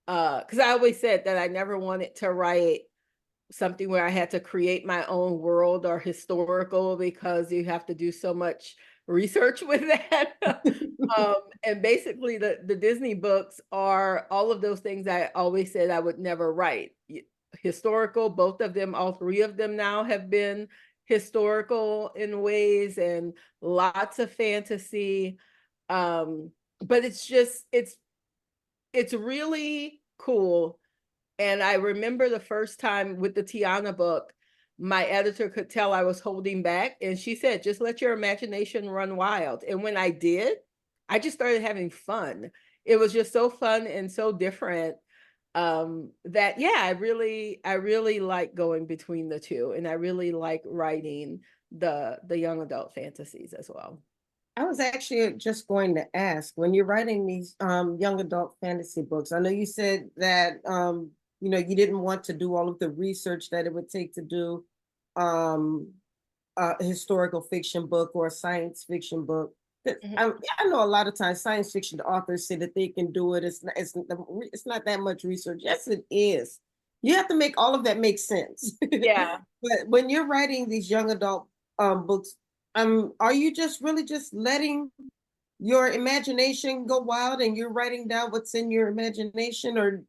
because I always said that I never wanted to write something where I had to create my own world or historical, because you have to do so much research with that. And basically the Disney books are all of those things I always said I would never write. Historical, both of them, all three of them now have been historical in ways, and lots of fantasy. But it's really cool. And I remember the first time with the Tiana book, my editor could tell I was holding back. And she said, just let your imagination run wild. And when I did, I just started having fun. It was just so fun and so different, that, yeah, I really like going between the two. And I really like writing the young adult fantasies as well. I was actually just going to ask, when you're writing these young adult fantasy books, I know you said that you didn't want to do all of the research that it would take to do a historical fiction book or a science fiction book. I know a lot of times science fiction authors say that they can do it. It's not that much research. Yes, it is. You have to make all of that make sense. Yeah. But when you're writing these young adult books, are you just really just letting your imagination go wild and you're writing down what's in your imagination,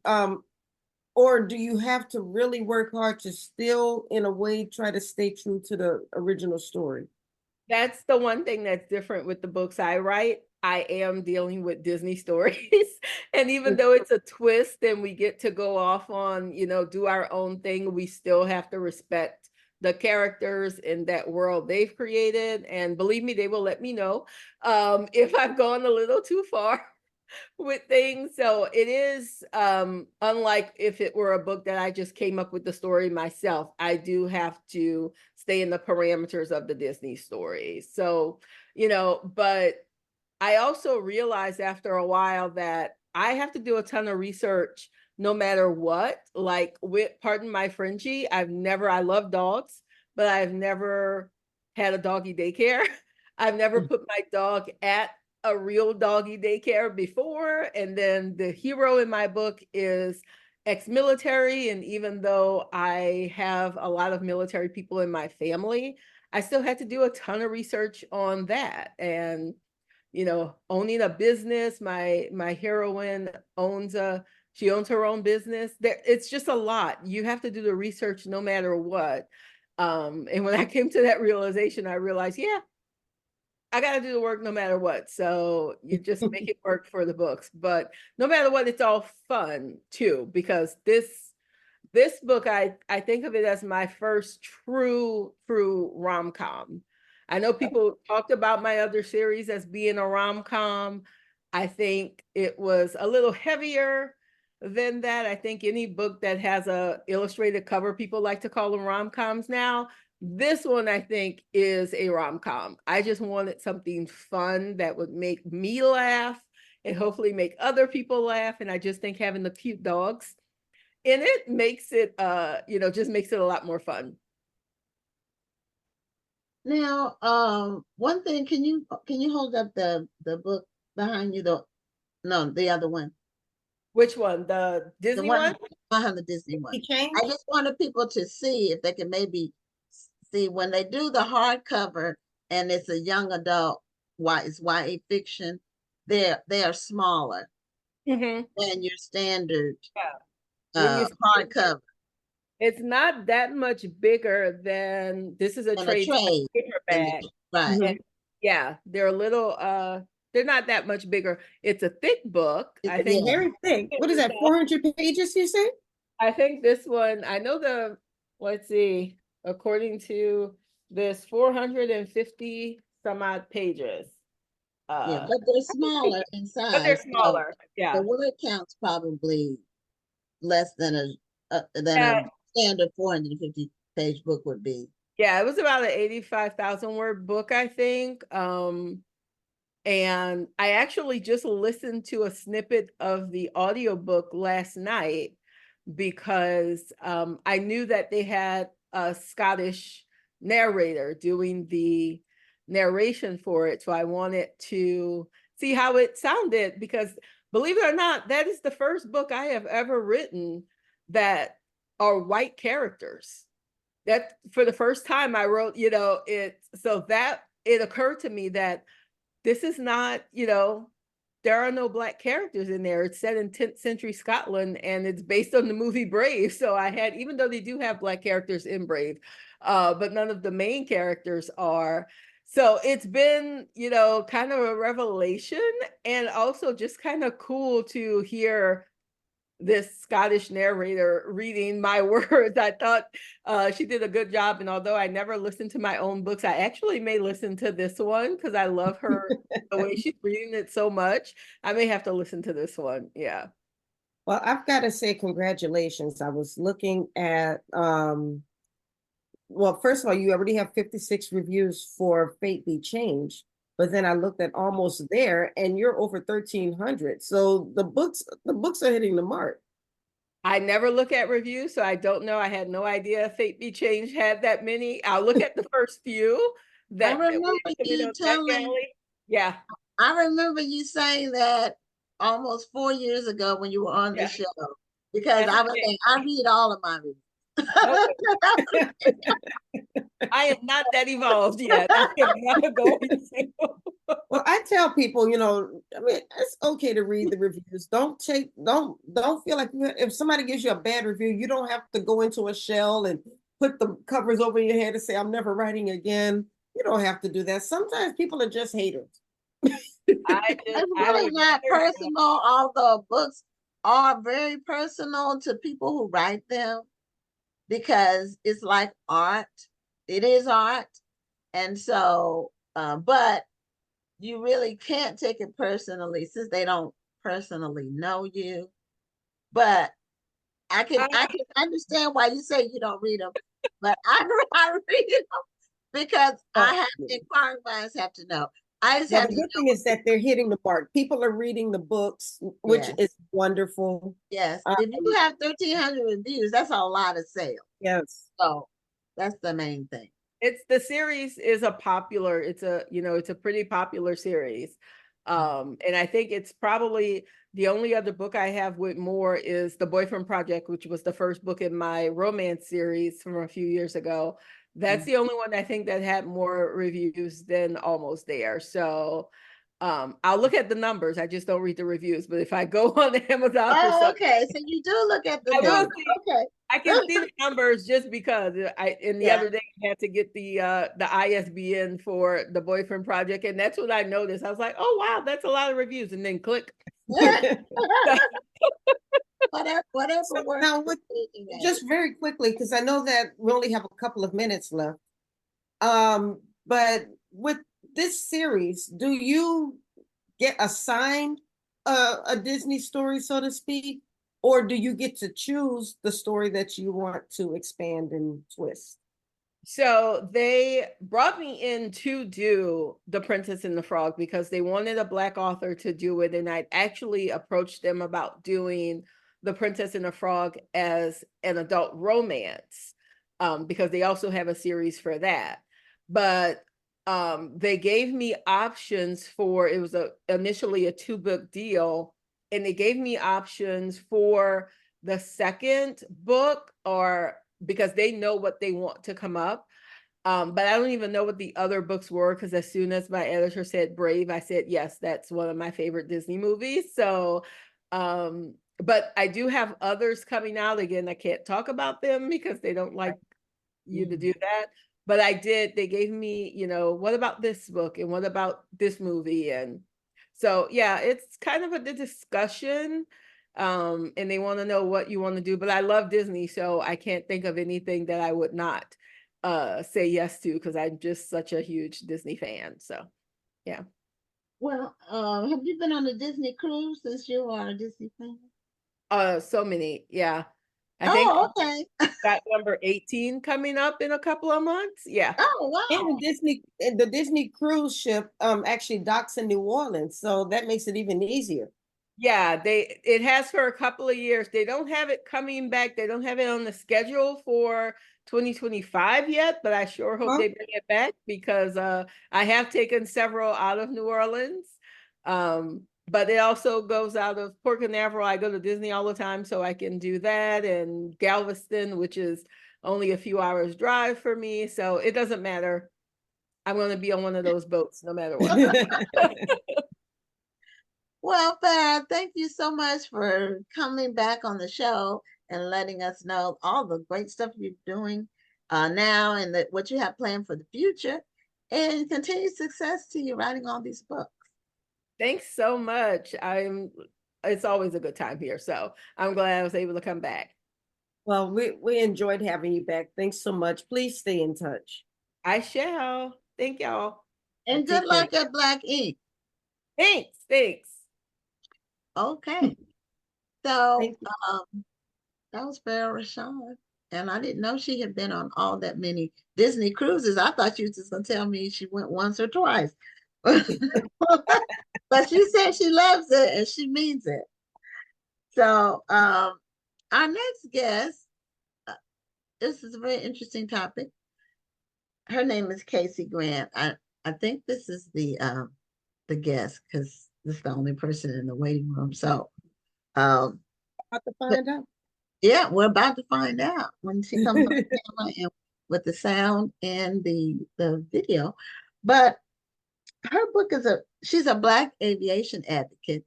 or do you have to really work hard to still, in a way, try to stay true to the original story? That's the one thing that's different with the books I write. I am dealing with Disney stories. And even though it's a twist and we get to go off on, do our own thing, we still have to respect the characters in that world they've created. And believe me, they will let me know if I've gone a little too far with things. So it is, unlike if it were a book that I just came up with the story myself, I do have to stay in the parameters of the Disney story. So, but I also realized after a while that I have to do a ton of research no matter what. Like, pardon my Frenchie, I love dogs, but I've never had a doggy daycare. I've never put my dog at a real doggy daycare before. And then the hero in my book is ex-military. And even though I have a lot of military people in my family, I still had to do a ton of research on that. And, owning a business, my heroine she owns her own business. It's just a lot. You have to do the research no matter what. And when I came to that realization, I realized, yeah, I got to do the work no matter what. So you just make it work for the books. But no matter what, it's all fun too, because this book, I think of it as my first true rom-com. I know people talked about my other series as being a rom-com. I think it was a little heavier than that. I think any book that has a illustrated cover, people like to call them rom-coms now. This one, I think, is a rom-com. I just wanted something fun that would make me laugh and hopefully make other people laugh. And I just think having the cute dogs in it makes it, just makes it a lot more fun. Now, one thing, can you hold up the book behind you? The other one. Which one? The Disney one? Behind the Disney one. I just wanted people to see if they can maybe see when they do the hardcover and it's a young adult, it's YA fiction, they are smaller than your standard hardcover. It's not that much bigger than, this is a trade paperback. Right. And yeah, they're a little, they're not that much bigger. It's a thick book. I think very thick. What is that, 400 pages, you say? I think this one, I know let's see, according to this, 450 some odd pages. Yeah, but they're smaller in size. But they're smaller, yeah. The word count's probably less than a standard 450 page book would be. Yeah, it was about an 85,000 word book, I think. And I actually just listened to a snippet of the audiobook last night because I knew that they had a Scottish narrator doing the narration for it. So I wanted to see how it sounded, because believe it or not, that is the first book I have ever written that are white characters. That for the first time I wrote, so that it occurred to me that this is not, there are no Black characters in there. It's set in 10th century Scotland, and it's based on the movie Brave. So I had, even though they do have Black characters in Brave, but none of the main characters are. So it's been, kind of a revelation, and also just kind of cool to hear this Scottish narrator reading my words. I thought she did a good job. And although I never listened to my own books, I actually may listen to this one because I love her, the way she's reading it so much. I may have to listen to this one. Yeah. Well, I've got to say congratulations. I was looking at, well, first of all, you already have 56 reviews for Fate Be Changed. But then I looked at Almost There, and you're over 1,300. So the books are hitting the mark. I never look at reviews, so I don't know. I had no idea Fate Be Changed had that many. I'll look at the first few that I remember you telling. Yeah. I remember you saying that almost 4 years ago when you were on the show, because I was saying I read all of my reviews. I am not that evolved yet. I am not going to. Well, I tell people, I mean, it's okay to read the reviews. Don't feel like if somebody gives you a bad review, you don't have to go into a shell and put the covers over your head and say, I'm never writing again. You don't have to do that. Sometimes people are just haters. It's really not personal, although books are very personal to people who write them, because it's like art. It is art. And so, but you really can't take it personally since they don't personally know you. But I can understand why you say you don't read them, but I read them because I have inquiring minds have to know. I just have the to good thing is that they're hitting the mark. People are reading the books, which is wonderful. Yes. If you have 1,300 reviews, that's a lot of sales. Yes. So that's the main thing. The series is it's a pretty popular series. And I think it's probably the only other book I have with more is The Boyfriend Project, which was the first book in my romance series from a few years ago. That's the only one I think that had more reviews than Almost There. So I'll look at the numbers. I just don't read the reviews. But if I go on Amazon, okay, so you do look at the numbers. Okay, I can see the numbers just because the other day I had to get the ISBN for The Boyfriend Project, and that's what I noticed. I was like, oh wow, that's a lot of reviews, and then click. Whatever so works. Now, just very quickly, because I know that we only have a couple of minutes left. But with this series, do you get assigned a Disney story, so to speak, or do you get to choose the story that you want to expand and twist? So they brought me in to do The Princess and the Frog because they wanted a Black author to do it, and I'd actually approached them about doing The Princess and the Frog as an adult romance, because they also have a series for that. But they gave me options for, it was initially a 2-book deal, and they gave me options for the second book, or because they know what they want to come up. But I don't even know what the other books were, because as soon as my editor said Brave, I said, yes, that's one of my favorite Disney movies. So, but I do have others coming out. Again, I can't talk about them because they don't like you to do that. But they gave me, what about this book? And what about this movie? And so, yeah, it's kind of a discussion. And they want to know what you want to do. But I love Disney, so I can't think of anything that I would not say yes to, because I'm just such a huge Disney fan. So, yeah. Well, have you been on a Disney cruise since you are a Disney fan? So many, yeah. I think okay. got number 18 coming up in a couple of months. Yeah. Oh wow. And the Disney cruise ship actually docks in New Orleans, so that makes it even easier. Yeah, it has for a couple of years. They don't have it coming back. They don't have it on the schedule for 2025 yet, but I sure hope they bring it back, because I have taken several out of New Orleans. But it also goes out of Port Canaveral. I go to Disney all the time, so I can do that, and Galveston, which is only a few hours drive for me. So it doesn't matter. I'm going to be on one of those boats no matter what. Well, Farrah, thank you so much for coming back on the show and letting us know all the great stuff you're doing now and what you have planned for the future. And continued success to you writing all these books. Thanks so much. It's always a good time here. So I'm glad I was able to come back. Well, we enjoyed having you back. Thanks so much. Please stay in touch. I shall. Thank y'all. And Take good luck care. at Black Ink. Thanks. Okay. So Thank you. that was Farrah Rochon. And I didn't know she had been on all that many Disney cruises. I thought you was just gonna tell me she went once or twice. But she said she loves it and she means it. So our next guest, this is a very interesting topic. Her name is Casey Grant. I think this is the guest because this is the only person in the waiting room. So About to find out. yeah, we're about to find out when she comes on camera and with the sound and the video. But her book she's a Black aviation advocate,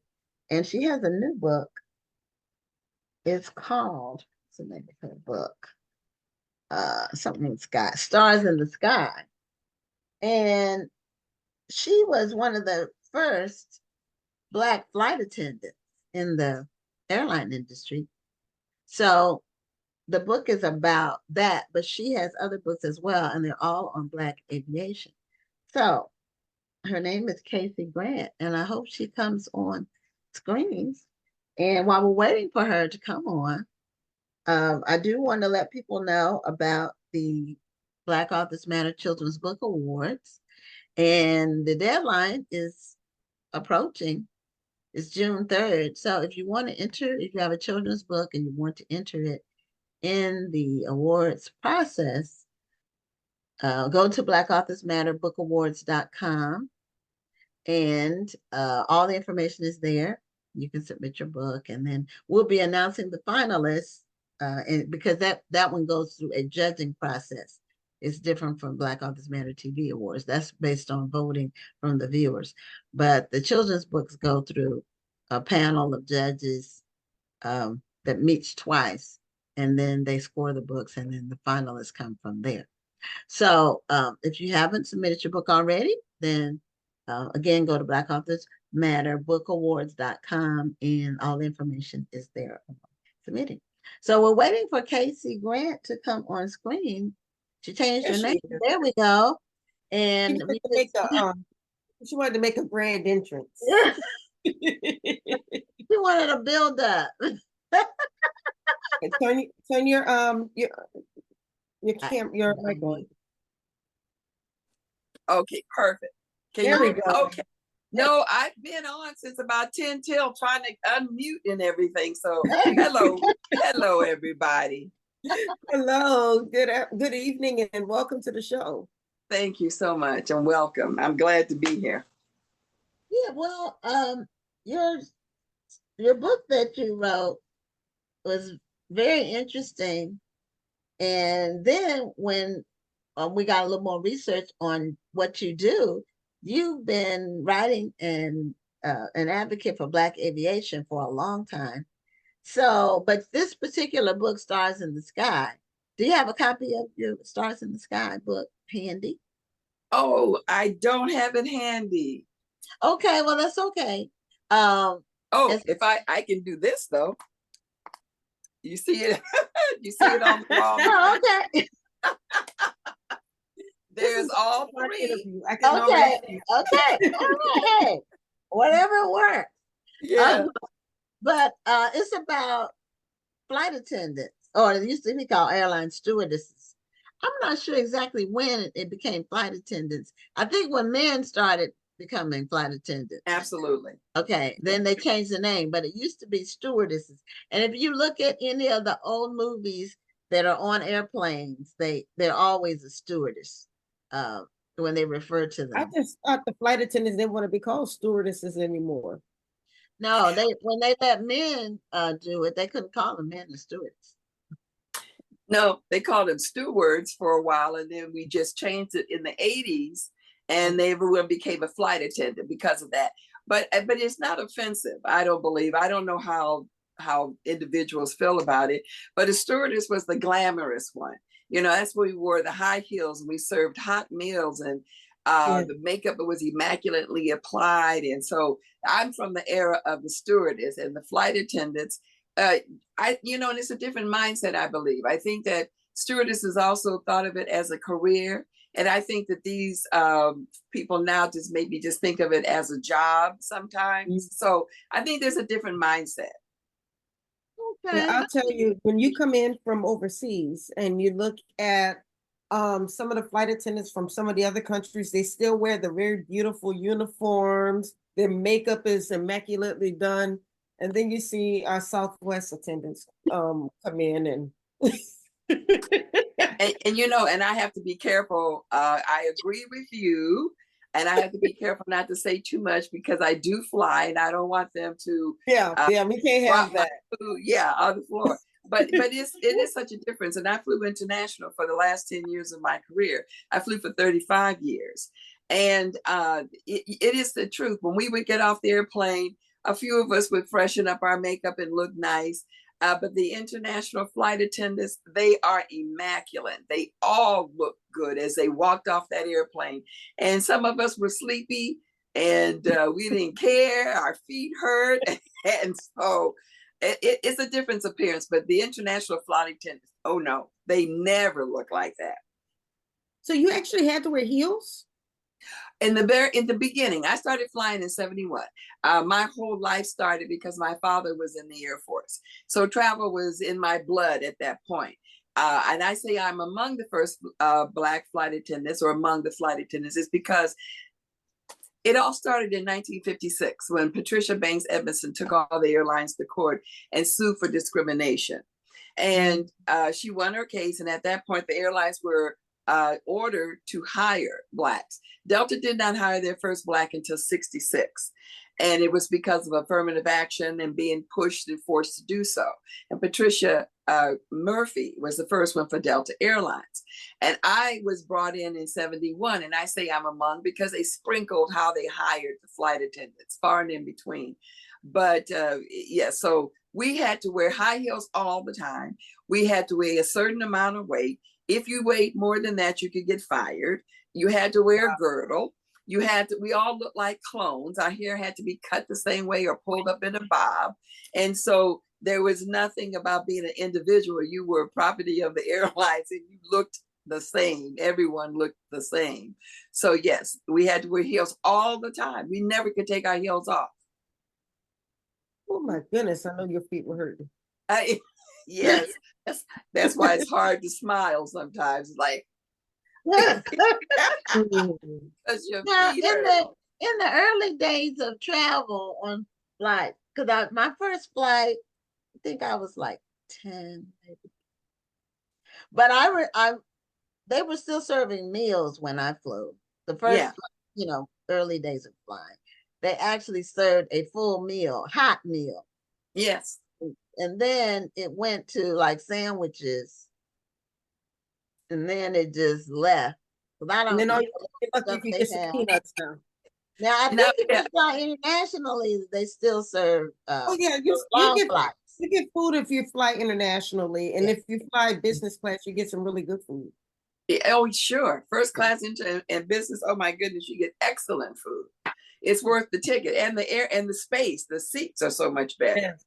and she has a new book. It's called, what's the name of her book? Something in the sky, Stars in the Sky. And she was one of the first Black flight attendants in the airline industry. So the book is about that, but she has other books as well, and they're all on Black aviation. So her name is Casey Grant, and I hope she comes on screens. And while we're waiting for her to come on, I do want to let people know about the Black Authors Matter Children's Book Awards. And the deadline is approaching. It's June 3rd. So if you want to enter, if you have a children's book and you want to enter it in the awards process, go to BlackAuthorsMatterBookAwards.com, and all the information is there. You can submit your book, and then we'll be announcing the finalists, and because that one goes through a judging process. It's different from Black Authors Matter TV Awards. That's based on voting from the viewers. But the children's books go through a panel of judges that meets twice, and then they score the books, and then the finalists come from there. So if you haven't submitted your book already, then again, go to BlackAuthorsMatterBookAwards.com, and all the information is there submitting. So we're waiting for Casey Grant to come on screen. She changed her name. There we go. And she wanted to make a grand entrance. she wanted to build up. Turn your mic on. Okay, perfect. There we go. Okay. No, I've been on since about 10 till trying to unmute and everything. So hello, everybody. Hello, good evening, and welcome to the show. Thank you so much, and welcome. I'm glad to be here. Yeah, well, your book that you wrote was very interesting, and then when we got a little more research on what you do, you've been writing and an advocate for Black aviation for a long time. So, but this particular book, Stars in the Sky, do you have a copy of your Stars in the Sky book handy? Oh, I don't have it handy. Okay, well, that's okay. If I can do this though. You see it? You see it on the wall? Oh, okay. There's all three. Okay. All right. Hey, whatever works. Yeah. But it's about flight attendants, or it used to be called airline stewardesses. I'm not sure exactly when it became flight attendants. I think when men started becoming flight attendants. Absolutely. Okay, then they changed the name, but it used to be stewardesses. And if you look at any of the old movies that are on airplanes, they're always a stewardess when they refer to them. I just thought the flight attendants didn't want to be called stewardesses anymore. No, when they let men do it, they couldn't call them men the stewards. No, they called them stewards for a while, and then we just changed it in the 80s. and they everyone became a flight attendant because of that. But it's not offensive. I don't believe. I don't know how individuals feel about it. But a stewardess was the glamorous one. You know, that's where we wore the high heels and we served hot meals, and the makeup was immaculately applied. And so I'm from the era of the stewardess and the flight attendants. And it's a different mindset, I believe. I think that stewardesses also thought of it as a career. And I think that these people now just maybe just think of it as a job sometimes. So I think there's a different mindset. Okay. Yeah, I'll tell you, when you come in from overseas and you look at some of the flight attendants from some of the other countries, they still wear the very beautiful uniforms. Their makeup is immaculately done. And then you see our Southwest attendants come in and and I have to be careful. I agree with you, and I have to be careful not to say too much because I do fly, and I don't want them to we can't have that. Food, on the floor. But it is such a difference. And I flew international for the last 10 years of my career. I flew for 35 years, and it is the truth. When we would get off the airplane, a few of us would freshen up our makeup and look nice. But the international flight attendants, they are immaculate. They all look good as they walked off that airplane. And some of us were sleepy and we didn't care. Our feet hurt. And so it's a different appearance. But the international flight attendants, oh no, they never look like that. So you actually had to wear heels? In the beginning, I started flying in 71. My whole life started because my father was in the Air Force. So travel was in my blood at that point. And I say I'm among the first Black flight attendants, or among the flight attendants, is because it all started in 1956 when Patricia Banks Edmondson took all the airlines to court and sued for discrimination. And she won her case. And at that point, the airlines were ordered to hire Blacks. Delta did not hire their first Black until 66. And it was because of affirmative action and being pushed and forced to do so. And Patricia Murphy was the first one for Delta Airlines. And I was brought in 71. And I say I'm among because they sprinkled how they hired the flight attendants, far and in between. But so we had to wear high heels all the time. We had to weigh a certain amount of weight. If you weighed more than that, you could get fired. You had to wear a girdle. We all looked like clones. Our hair had to be cut the same way or pulled up in a bob. And so there was nothing about being an individual. You were property of the airlines and you looked the same. Everyone looked the same. So yes, we had to wear heels all the time. We never could take our heels off. Oh my goodness, I know your feet were hurting. Yes, that's why it's hard to smile sometimes. Like, Now, in the early days of travel on flight, because my first flight, I think I was like 10, maybe. But they were still serving meals when I flew. The first, early days of flying, they actually served a full meal, hot meal. Yes. And then it went to like sandwiches, and then it just left. I don't know. If you get some peanuts now. Now I think if you fly internationally, they still serve. You get food if you fly internationally, and if you fly business class, you get some really good food. Yeah, oh, sure. First class and business. Oh my goodness, you get excellent food. It's worth the ticket, and the air and the space. The seats are so much better.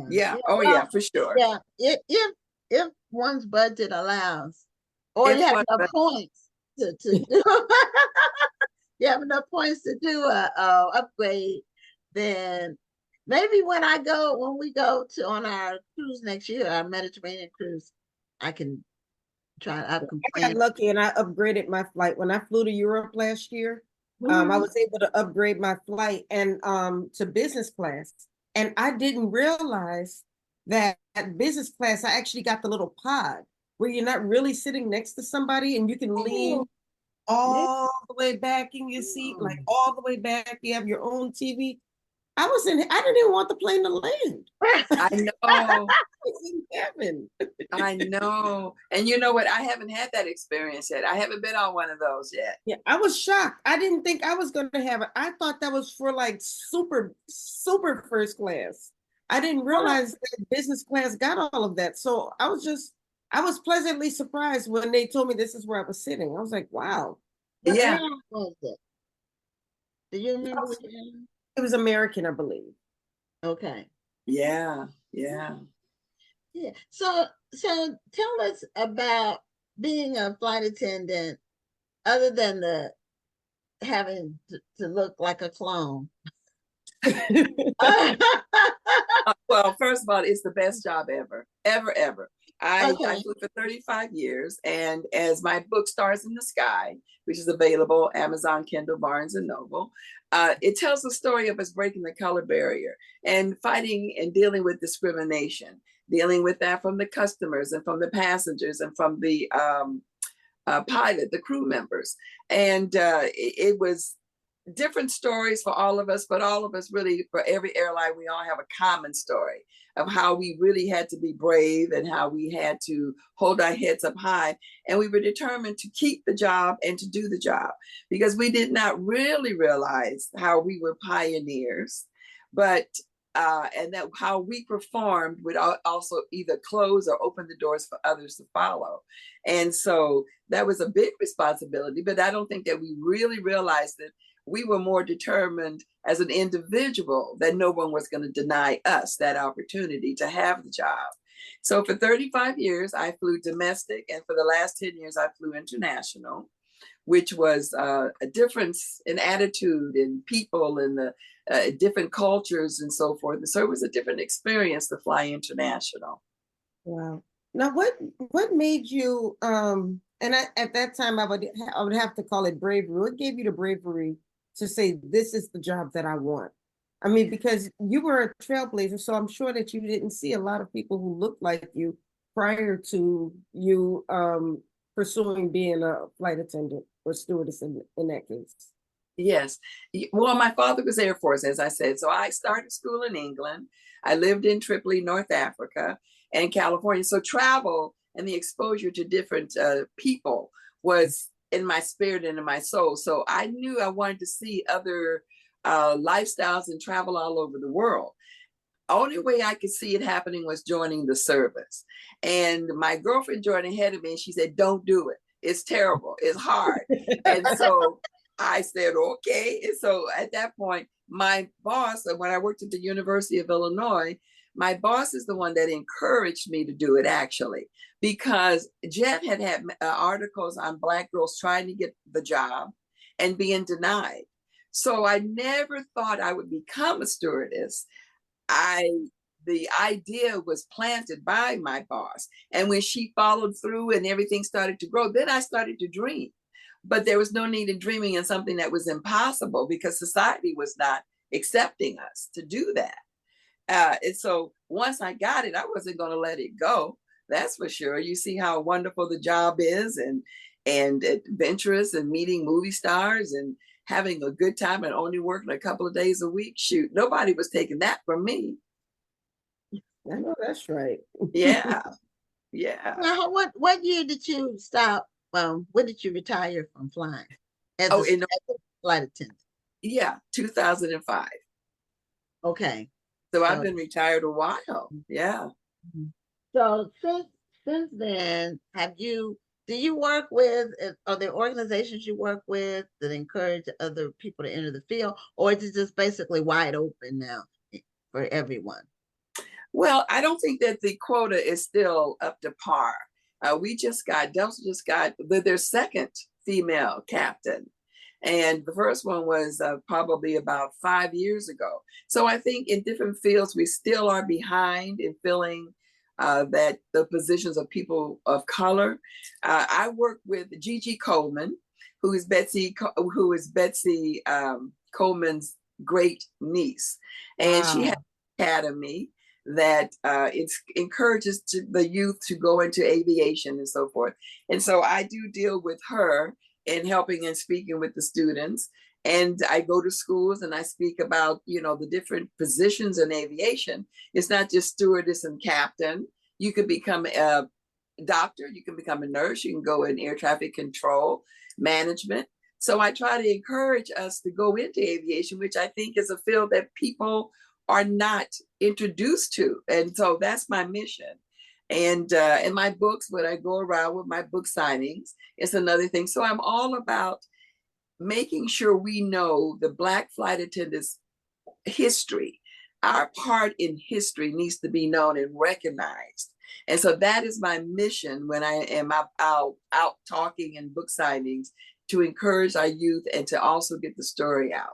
Yeah. Oh yeah, for sure. Yeah. If one's budget allows, or you have enough points to do. You have enough points to do a upgrade, then maybe when we go on our cruise next year, our Mediterranean cruise, I can try. I got lucky and I upgraded my flight when I flew to Europe last year. I was able to upgrade my flight and to business class, and I didn't realize that at business class I actually got the little pod where you're not really sitting next to somebody and you can lean all the way back in your seat, like all the way back. You have your own TV. I didn't even want the plane to land. I know. It's in heaven. I know. And you know what? I haven't had that experience yet. I haven't been on one of those yet. Yeah, I was shocked. I didn't think I was going to have it. I thought that was for like super, super first class. I didn't realize that business class got all of that. So I was pleasantly surprised when they told me this is where I was sitting. I was like, wow. What Yeah. airline was it? Do you remember which airline? It was American, I believe. Okay. Yeah. Yeah. Yeah. So tell us about being a flight attendant, other than the having to look like a clone. Well, first of all, it's the best job ever, ever, ever. I Okay. flew for 35 years, and as my book Stars in the Sky, which is available Amazon, Kindle, Barnes and Noble, it tells the story of us breaking the color barrier and fighting and dealing with discrimination, dealing with that from the customers and from the passengers and from the pilot, the crew members. And it was different stories for all of us, but all of us really, for every airline, we all have a common story of how we really had to be brave and how we had to hold our heads up high. And we were determined to keep the job and to do the job, because we did not really realize how we were pioneers, but and that how we performed would also either close or open the doors for others to follow. And so that was a big responsibility, but I don't think that we really realized that we were more determined as an individual that no one was going to deny us that opportunity to have the job. So for 35 years, I flew domestic, and for the last 10 years, I flew international, which was a difference in attitude and people and the different cultures and so forth. And so it was a different experience to fly international. Wow. Now, what made you? And at that time, I would have to call it bravery. What gave you the bravery to say, this is the job that I want? I mean, because you were a trailblazer, so I'm sure that you didn't see a lot of people who looked like you prior to you pursuing being a flight attendant or stewardess in that case. Yes. Well, my father was Air Force, as I said. So I started school in England. I lived in Tripoli, North Africa, and California. So travel and the exposure to different people was in my spirit and in my soul. So I knew I wanted to see other lifestyles and travel all over the world. Only way I could see it happening was joining the service. And my girlfriend joined ahead of me, and she said, don't do it. It's terrible. It's hard. And so I said, okay. And so at that point, my boss, when I worked at the University of Illinois, my boss is the one that encouraged me to do it, actually, because Jet had articles on Black girls trying to get the job and being denied. So I never thought I would become a stewardess. The idea was planted by my boss. And when she followed through and everything started to grow, then I started to dream. But there was no need in dreaming in something that was impossible, because society was not accepting us to do that. And so once I got it, I wasn't going to let it go. That's for sure. You see how wonderful the job is, and adventurous, and meeting movie stars and having a good time and only working a couple of days a week. Shoot, nobody was taking that from me. I know that's right. Yeah. Yeah. Now, what year did you stop? When did you retire from flying as a flight attendant? Yeah, 2005. Okay. So I've been retired a while. Yeah. So since then, do you work with, are there organizations you work with that encourage other people to enter the field, or is it just basically wide open now for everyone? Well, I don't think that the quota is still up to par. Delta just got their second female captain. And the first one was probably about 5 years ago. So I think in different fields, we still are behind in filling that the positions of people of color. I work with Gigi Coleman, who is Betsy Coleman's great niece. And she has an academy that it encourages the youth to go into aviation and so forth. And so I do deal with her in helping and speaking with the students. And I go to schools and I speak about, the different positions in aviation. It's not just stewardess and captain. You could become a doctor, you can become a nurse, you can go in air traffic control, management. So I try to encourage us to go into aviation, which I think is a field that people are not introduced to. And so that's my mission. And in my books, when I go around with my book signings, it's another thing. So I'm all about making sure we know the Black flight attendants' history. Our part in history needs to be known and recognized. And so that is my mission when I am out talking and book signings, to encourage our youth and to also get the story out.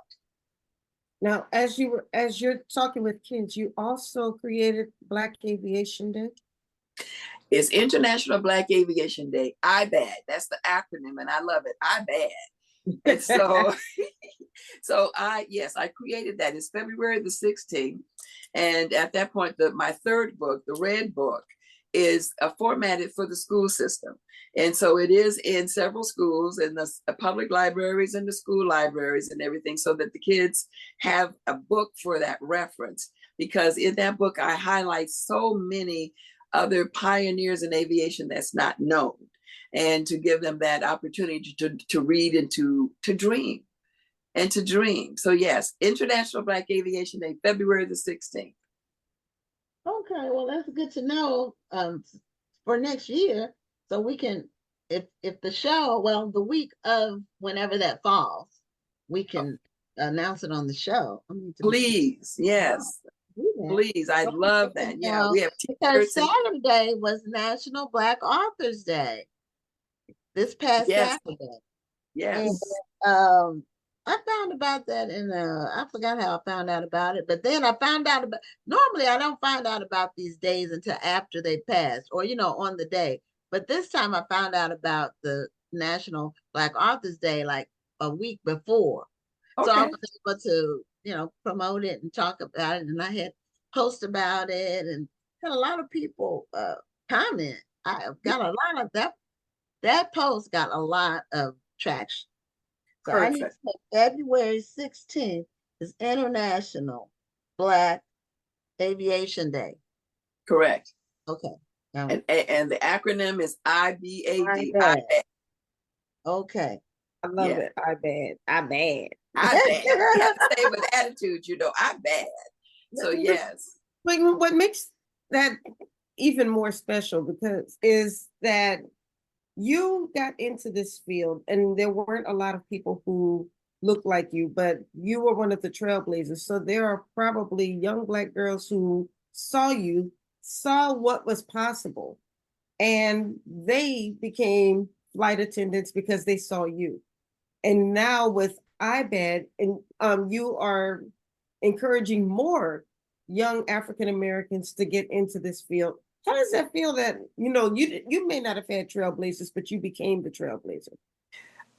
Now, as you're talking with kids, you also created Black Aviation Day. It's International Black Aviation Day. IBAD. That's the acronym, and I love it. IBAD. And so, I created that. It's February the 16th, and at that point, my third book, the Red Book, is formatted for the school system. And so it is in several schools, in the public libraries and the school libraries and everything, so that the kids have a book for that reference. Because in that book, I highlight so many other pioneers in aviation that's not known, and to give them that opportunity to read and to dream and to dream. So yes, International Black Aviation Day, February the 16th. Okay, well, that's good to know for next year. So we can, if the show, well, the week of whenever that falls, we can announce it on the show. Please, yes. Please, I'd love that. Yeah, we have because Saturday was National Black Authors Day. This past Saturday. Yes. And, I found about that I forgot how I found out about it, but then I found out about, normally I don't find out about these days until after they passed or, on the day. But this time I found out about the National Black Authors Day like a week before. Okay. So I was able to, promote it and talk about it. And I had post about it and had a lot of people comment. I got a lot of that post got a lot of traction. So I need to say February 16th is International Black Aviation Day. Correct. Okay. And the acronym is IBAD. Okay. I love it. IBAD. IBAD. You have to say with attitude, IBAD. So yes. What makes that even more special is that you got into this field and there weren't a lot of people who looked like you, but you were one of the trailblazers. So there are probably young Black girls who saw what was possible, and they became flight attendants because they saw you. And now with IBAD, and you are encouraging more young African Americans to get into this field. How does that feel that, you may not have had trailblazers, but you became the trailblazer?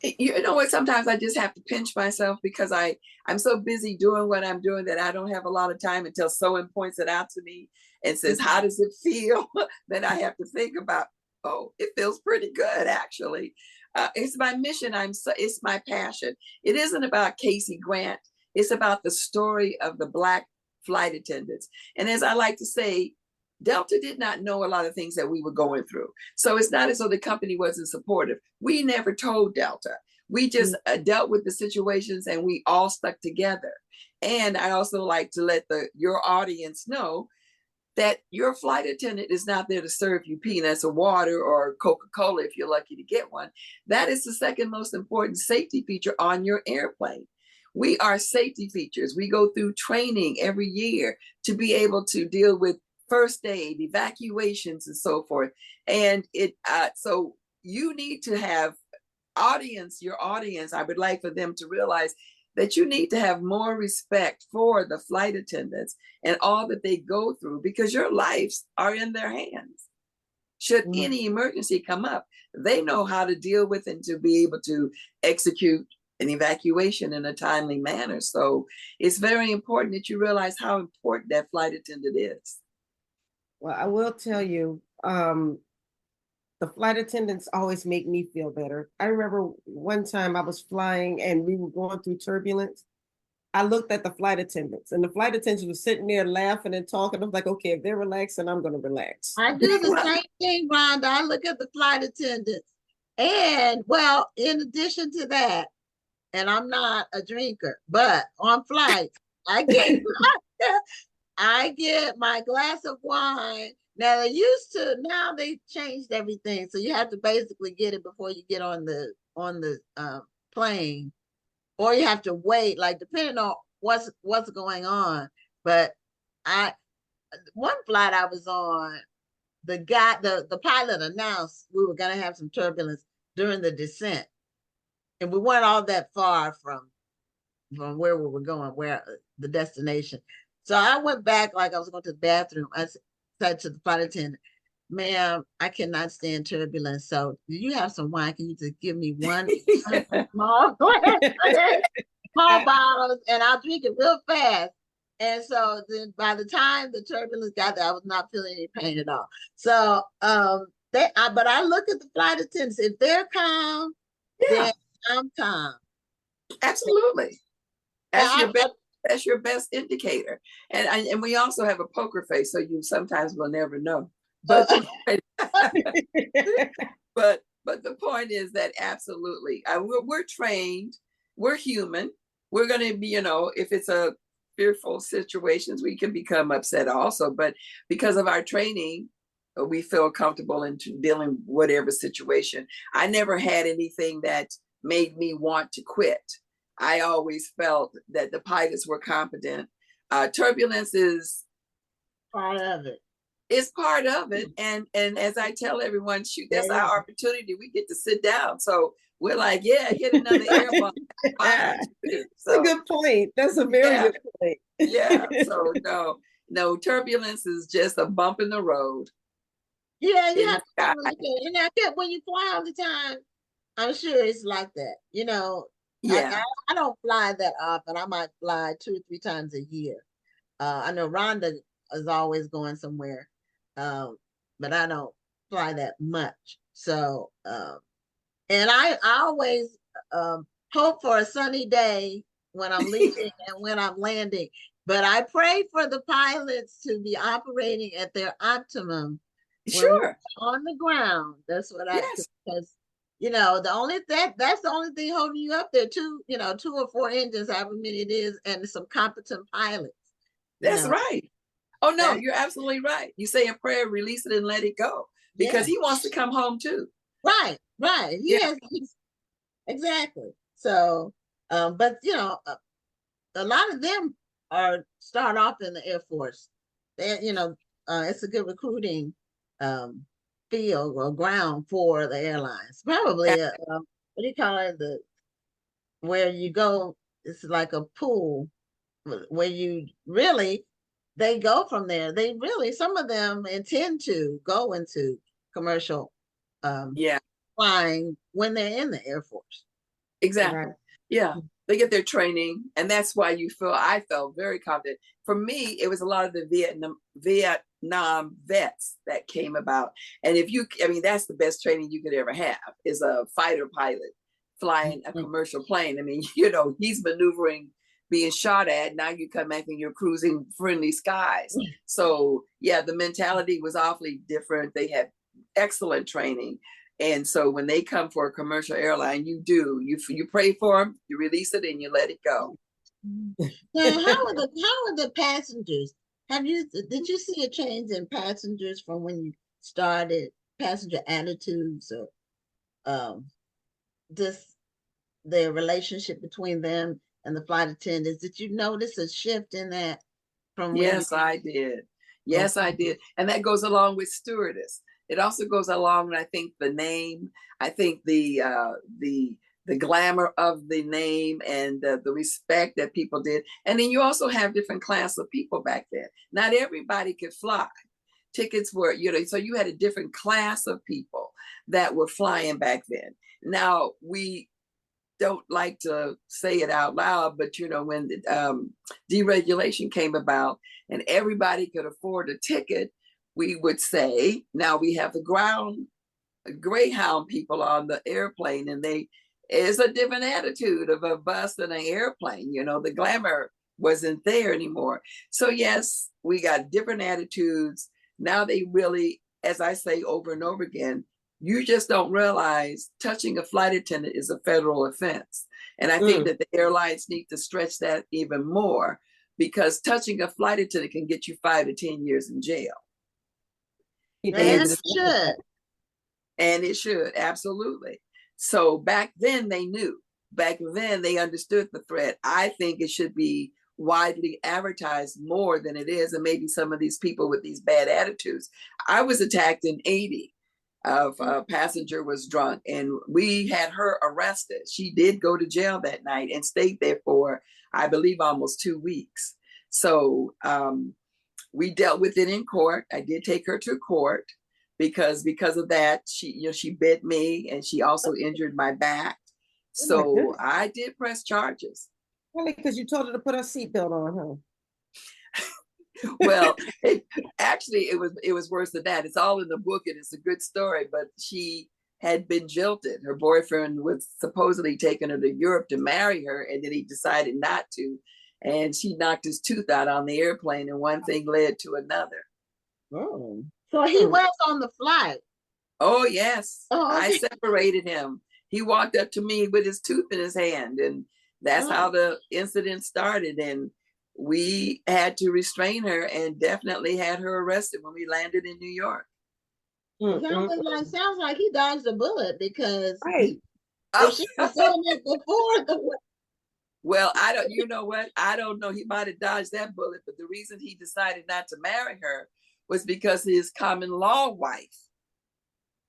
You know what? Sometimes I just have to pinch myself because I'm so busy doing what I'm doing that I don't have a lot of time until someone points it out to me and says, how does it feel? Then I have to think about, it feels pretty good, actually. It's my mission. It's my passion. It isn't about Casey Grant. It's about the story of the Black flight attendants. And as I like to say, Delta did not know a lot of things that we were going through. So it's not as though the company wasn't supportive. We never told Delta. We just dealt with the situations and we all stuck together. And I also like to let your audience know that your flight attendant is not there to serve you peanuts or water or Coca-Cola if you're lucky to get one. That is the second most important safety feature on your airplane. We are safety features. We go through training every year to be able to deal with first aid, evacuations, and so forth. And so you need to have your audience, I would like for them to realize that you need to have more respect for the flight attendants and all that they go through, because your lives are in their hands. Should any emergency come up, they know how to deal with and to be able to execute an evacuation in a timely manner. So it's very important that you realize how important that flight attendant is. Well, I will tell you, the flight attendants always make me feel better. I remember one time I was flying and we were going through turbulence. I looked at the flight attendants, and the flight attendants were sitting there laughing and talking. I'm like, okay, if they're relaxing, I'm going to relax. I do the same thing, Rhonda. I look at the flight attendants. And well, in addition to that, and I'm not a drinker, but on flights, I get I get my glass of wine. Now they used to, now they changed everything. So you have to basically get it before you get on the plane, or you have to wait, like depending on what's going on. But one flight I was on, the pilot announced we were gonna have some turbulence during the descent. And we weren't all that far from where we were going, where the destination. So I went back like I was going to the bathroom. I said to the flight attendant, ma'am, I cannot stand turbulence. So do you have some wine? Can you just give me one small bottles, and I'll drink it real fast. And so then by the time the turbulence got there, I was not feeling any pain at all. So but I look at the flight attendants. If they're calm, then I'm calm. Absolutely. That's your best indicator. And we also have a poker face, so you sometimes will never know. But but the point is that absolutely, we're trained, we're human. We're going to be, if it's a fearful situations, we can become upset also. But because of our training, we feel comfortable in dealing with whatever situation. I never had anything that made me want to quit. I always felt that the pilots were competent. Turbulence is part of it. It's part of it. And as I tell everyone, shoot, that's our opportunity. We get to sit down. So we're like, yeah, hit another air bump. That's a good point. That's a very good point. Yeah. So no, turbulence is just a bump in the road. Yeah, you have to really good. And I get when you fly all the time, I'm sure it's like that. Yeah. I don't fly that often. I might fly 2 or 3 times a year. I know Rhonda is always going somewhere, but I don't fly that much. So, and I always hope for a sunny day when I'm leaving and when I'm landing. But I pray for the pilots to be operating at their optimum. Sure. On the ground. That's what because that's the only thing holding you up there. 2 or 4 engines, however many it is, and some competent pilots. That's right. Oh no, you're absolutely right. You say a prayer, release it and let it go, because he wants to come home too. Right. Yes, exactly. So, but a lot of them start off in the Air Force. It's a good recruiting field or ground for the airlines. Probably what do you call it? Where you go, it's like a pool where they go from there. Some of them intend to go into commercial flying when they're in the Air Force. Exactly. Right. Yeah. They get their training, and that's why I felt very confident. For me, it was a lot of the Vietnam vets that came about. And that's the best training you could ever have, is a fighter pilot flying a commercial plane. He's maneuvering, being shot at. Now you come back and you're cruising friendly skies. So yeah, the mentality was awfully different. They had excellent training. And so when they come for a commercial airline, you pray for them, you release it, and you let it go. Now, how are the passengers? Did you see a change in passengers from when you started? Passenger attitudes, or just the relationship between them and the flight attendants? Did you notice a shift in that? Yes, I did. Yes, I did. And that goes along with stewardess. It also goes along with, I think, the name. I think the glamour of the name and the respect that people did. And then you also have different class of people back then. Not everybody could fly. Tickets were, so you had a different class of people that were flying back then. Now, we don't like to say it out loud, but when the deregulation came about and everybody could afford a ticket, we would say, now we have the ground Greyhound people on the airplane, and it's a different attitude of a bus than an airplane. You know, the glamour wasn't there anymore. So yes, we got different attitudes. Now they really, as I say over and over again, you just don't realize touching a flight attendant is a federal offense. And I think that the airlines need to stretch that even more, because touching a flight attendant can get you 5 to 10 years in jail. And it should. And it should, absolutely. So back then they knew. Back then they understood the threat. I think it should be widely advertised more than it is, and maybe some of these people with these bad attitudes. I was attacked in 80. A passenger was drunk, and we had her arrested. She did go to jail that night and stayed there for, I believe, almost 2 weeks. So we dealt with it in court. I did take her to court because of that, she bit me, and she also injured my back. So I did press charges. Really, because you told her to put her seatbelt on, huh? Well, actually, it was worse than that. It's all in the book, and it's a good story. But she had been jilted. Her boyfriend was supposedly taking her to Europe to marry her, and then he decided not to. And she knocked his tooth out on the airplane, and one thing led to another. Oh, so he was on the flight. Oh yes, okay. I separated him. He walked up to me with his tooth in his hand, and that's how the incident started. And we had to restrain her, and definitely had her arrested when we landed in New York. Sounds like he dodged a bullet, because right. If she was doing it before well, I don't. You know what? I don't know. He might have dodged that bullet, but the reason he decided not to marry her was because his common law wife.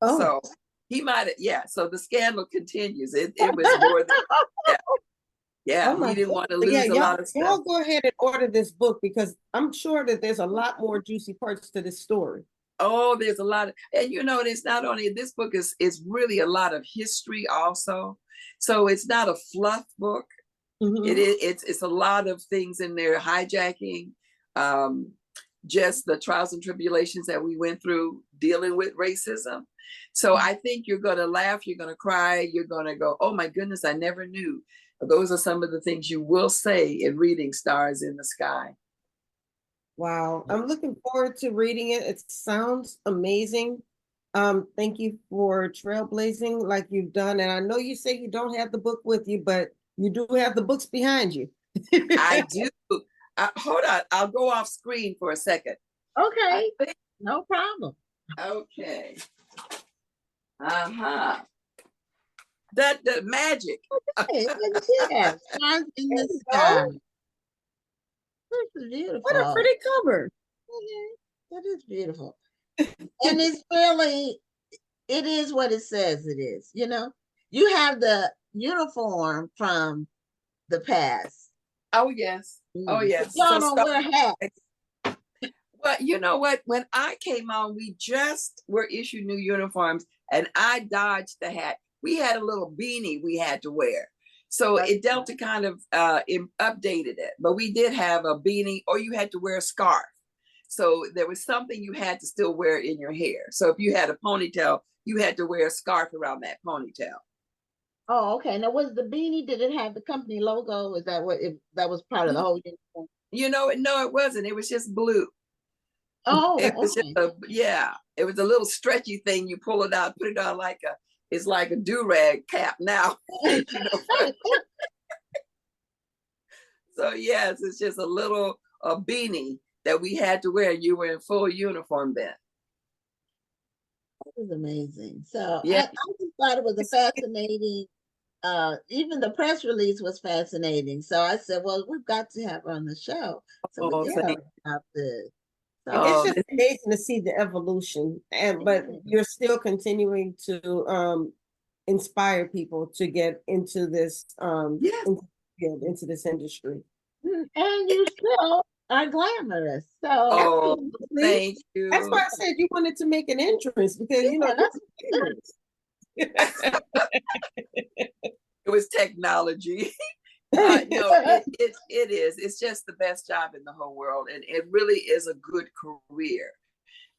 Oh. So he might have. Yeah. So the scandal continues. It was more than. Yeah, he didn't want to lose a lot of stuff. Y'all go ahead and order this book, because I'm sure that there's a lot more juicy parts to this story. Oh, there's a lot of, and it's not only, this book is really a lot of history also. So it's not a fluff book. Mm-hmm. It's a lot of things in there, hijacking, just the trials and tribulations that we went through dealing with racism. So I think you're going to laugh, you're going to cry, you're going to go, oh my goodness, I never knew. Those are some of the things you will say in reading Stars in the Sky. Wow, I'm looking forward to reading it. It sounds amazing. Thank you for trailblazing like you've done. And I know you say you don't have the book with you, but you do have the books behind you. I do. Hold on, I'll go off screen for a second. Okay, no problem. Okay. The magic. Okay, Stars in the Sky. This is beautiful. What a pretty cover. That is beautiful. And it's really, it is what it says it is, You have the uniform from the past. Oh, yes. Oh, yes. Y'all don't wear hats. Well, you know what? When I came on, we just were issued new uniforms, and I dodged the hat. We had a little beanie we had to wear. So it Delta kind of updated it, but we did have a beanie, or you had to wear a scarf. So there was something you had to still wear in your hair. So if you had a ponytail, you had to wear a scarf around that ponytail. Oh, okay. Now, was the beanie, did it have the company logo? Is that that was part of the whole uniform? No, it wasn't. It was just blue. Oh, it was just it was a little stretchy thing. You pull it out, put it on it's like a do-rag cap now. So yes, it's just a beanie that we had to wear. You were in full uniform then. That was amazing. So yeah, I just thought it was a fascinating, even the press release was fascinating. So I said, well, we've got to have her on the show. So we did about this. So it's just amazing to see the evolution, but you're still continuing to inspire people to get into this into this industry. And you still are glamorous. So thank you. That's why I said you wanted to make an entrance, because it was technology. No, it is. It's just the best job in the whole world, and it really is a good career.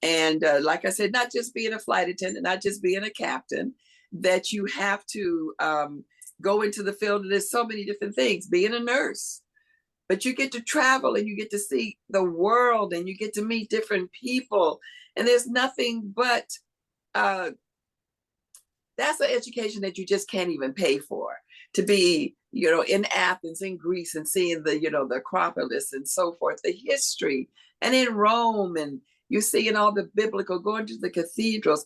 And like I said, not just being a flight attendant, not just being a captain, that you have to go into the field. There's so many different things, being a nurse, but you get to travel and you get to see the world and you get to meet different people. And there's nothing but, that's an education that you just can't even pay for. To be, in Athens, in Greece, and seeing the, the Acropolis and so forth, the history, and in Rome, and you're seeing all the biblical, going to the cathedrals.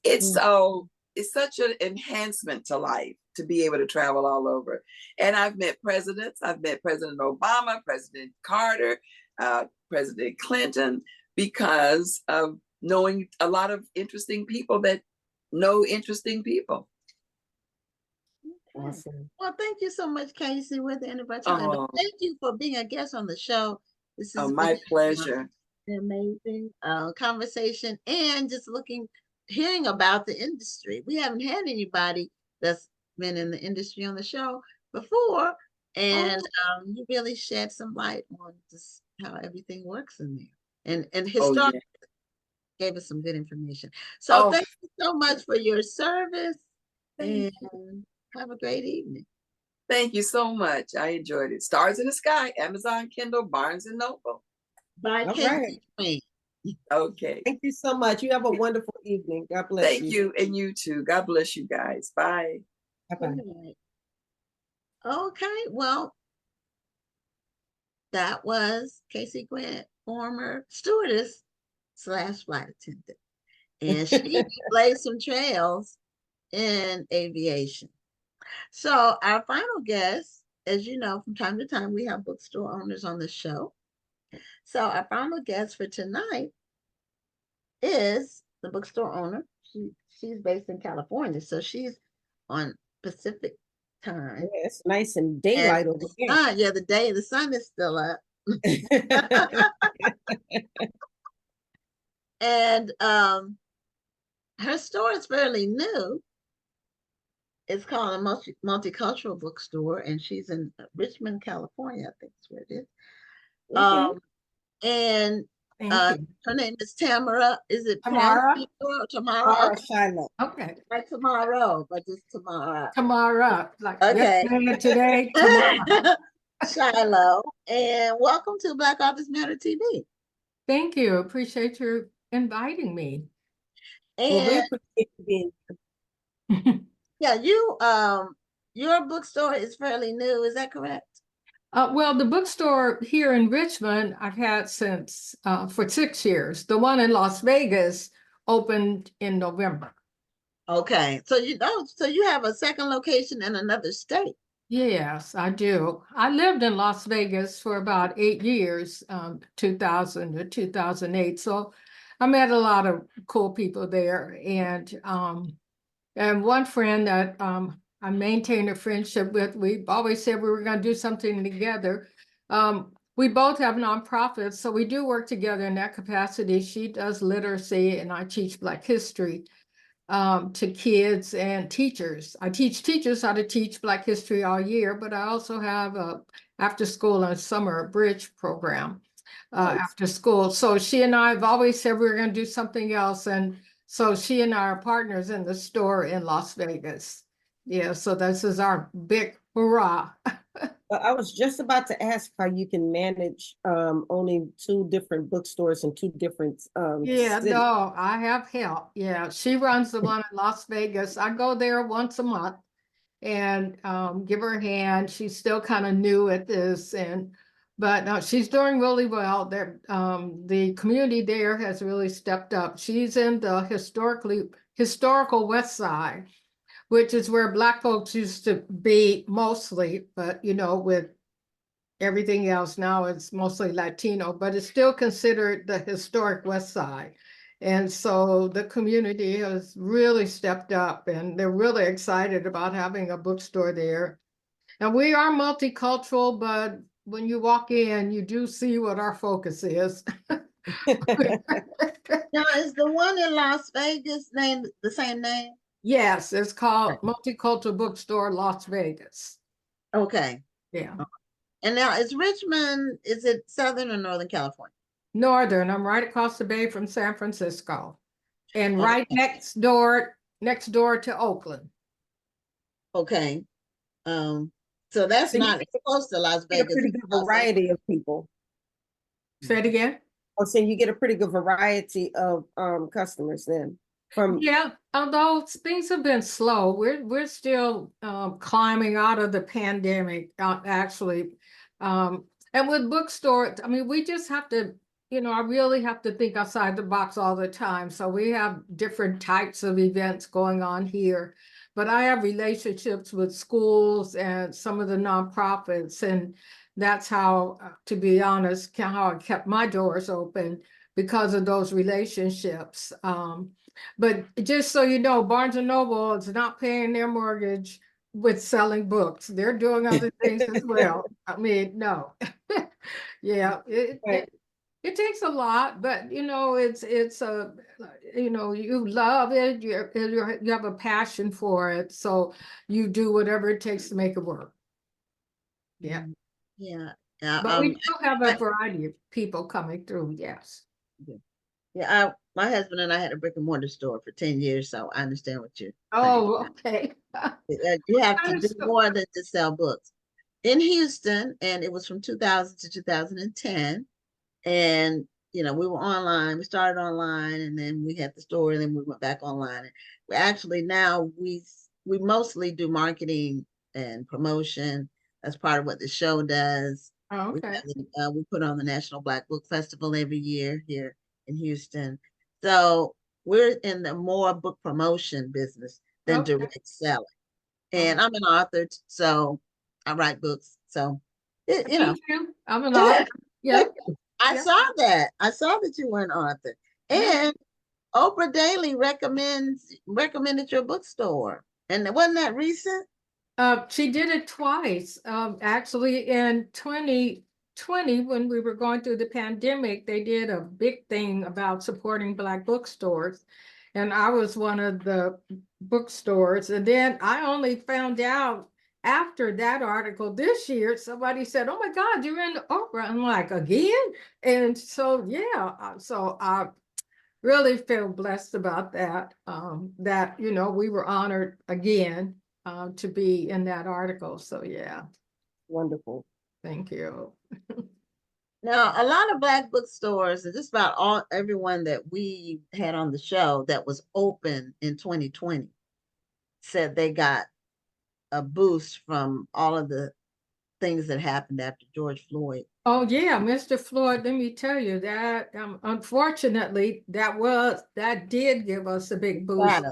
It's such an enhancement to life to be able to travel all over. And I've met presidents. I've met President Obama, President Carter, President Clinton, because of knowing a lot of interesting people that know interesting people. Awesome. Well, thank you so much, Casey. We're at the end of our time. Oh. Thank you for being a guest on the show. This is my pleasure. An amazing conversation, and just hearing about the industry. We haven't had anybody that's been in the industry on the show before, and you really shed some light on just how everything works in there, and historically gave us some good information. So thank you so much for your service, and have a great evening. Thank you so much. I enjoyed it. Stars in the Sky, Amazon Kindle, Barnes and Noble. Bye, Casey. Okay. Thank you so much. You have a wonderful evening. God bless you. Thank you, and you too. God bless you guys. Bye. Bye-bye. Okay, well, that was Casey Grant, former stewardess / flight attendant, and she blazed some trails in aviation. So our final guest, as you know, from time to time, we have bookstore owners on the show. So our final guest for tonight is the bookstore owner. She's based in California, so she's on Pacific time. Yeah, it's nice and daylight over there. The sun is still up. And her store is fairly new. It's called a multicultural bookstore, and she's in Richmond, California. I think that's where it is. And her name is Tamara. Is it Tamara? Tamara? Shiloh. Okay. Like tomorrow, but just Tamara. Tamara. Like Okay. Today, tomorrow. Shiloh. And welcome to Black Authors Matter TV. Thank you. Appreciate you inviting me. And Well, yeah, your bookstore is fairly new, is that correct? Well, the bookstore here in Richmond, I've had since for 6 years. The one in Las Vegas opened in November. Okay, so you have a second location in another state. Yes, I do. I lived in Las Vegas for about 8 years, 2000 to 2008. So I met a lot of cool people there, and one friend that I maintain a friendship with. We've always said we were going to do something together. We both have nonprofits, so we do work together in that capacity. She does literacy, and I teach Black history to kids and teachers. I teach teachers how to teach Black history all year, but I also have a after school and summer bridge program after school. So she and I have always said we were going to do something else, and so she and I are partners in the store in Las Vegas. Yeah, so this is our big hurrah. I was just about to ask how you can manage owning 2 different bookstores in 2 different cities. No, I have help. Yeah, she runs the one in Las Vegas. I go there once a month and give her a hand. She's still kind of new at this, but she's doing really well. The community there has really stepped up. She's in the historical West Side, which is where Black folks used to be mostly, but with everything else now it's mostly Latino, but it's still considered the historic West Side. And so the community has really stepped up, and they're really excited about having a bookstore there. And we are multicultural, but when you walk in, you do see what our focus is. Now, is the one in Las Vegas named the same name? Yes, it's called Multicultural Bookstore Las Vegas. Okay. Yeah. And now is Richmond, is it Southern or Northern California? Northern. I'm right across the bay from San Francisco, and Okay. right next door to Oakland. Okay. So that's So you not close to Las get a Vegas. pretty good variety of people. Say it again. I'm saying you get a pretty good variety of customers then from Yeah, although things have been slow, we're still climbing out of the pandemic, actually. And with bookstore, I mean, we just have to, I really have to think outside the box all the time. So we have different types of events going on here. But I have relationships with schools and some of the nonprofits, and that's how, to be honest, how I kept my doors open because of those relationships. But just so you know, Barnes and Noble is not paying their mortgage with selling books. They're doing other things as well. I mean, no. Yeah, Right. it takes a lot, but it's a you love it. You have a passion for it, so you do whatever it takes to make it work. Yeah, Yeah. but we do have a variety of people coming through. Yes. Yeah, my husband and I had a brick and mortar store for 10 years, so I understand what you're saying. Oh, okay. You have to do Understood. more than just sell books. In Houston, and it was from 2000 to 2010. And we were online. We started online, and then we had the store, and then we went back online. We actually now we mostly do marketing and promotion. That's part of what the show does. Oh, okay. We put on the National Black Book Festival every year here in Houston. So we're in the more book promotion business than Okay. direct selling. And I'm an author, so I write books. So Me too. I'm an author. Yeah. I Yeah. saw that. I saw that you were an author. Yeah. And Oprah Daily recommended your bookstore. And wasn't that recent? She did it twice. Actually, in 2020, when we were going through the pandemic, they did a big thing about supporting Black bookstores. And I was one of the bookstores. And then I only found out after that article this year, somebody said, "Oh my God, you're in Oprah." I'm like, again? And so, yeah, so I really feel blessed about that, that, we were honored again to be in that article. So yeah, wonderful. thank you. Now, a lot of Black bookstores, and just about everyone that we had on the show that was open in 2020 said they got a boost from all of the things that happened after George Floyd. Oh yeah, Mr. Floyd, let me tell you that unfortunately that did give us a big boost.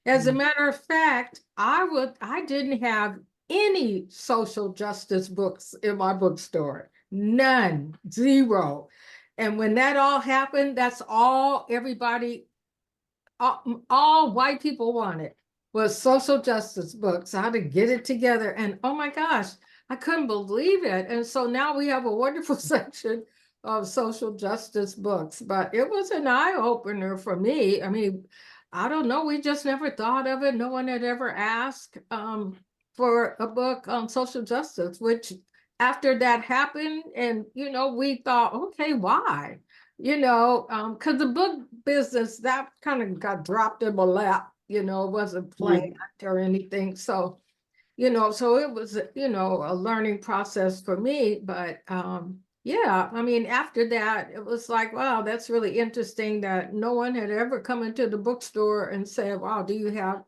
As a matter of fact, I didn't have any social justice books in my bookstore. None, zero. And when that all happened, that's all everybody, all white people wanted was social justice books, how to get it together. And oh my gosh, I couldn't believe it. And so now we have a wonderful section of social justice books, but it was an eye opener for me. I mean, I don't know, we just never thought of it. No one had ever asked for a book on social justice, which after that happened, and we thought, okay, why? Because the book business, that kind of got dropped in my lap, wasn't planned or anything. So, so it was, a learning process for me. But yeah, I mean, after that, it was like, wow, that's really interesting that no one had ever come into the bookstore and said, wow, do you have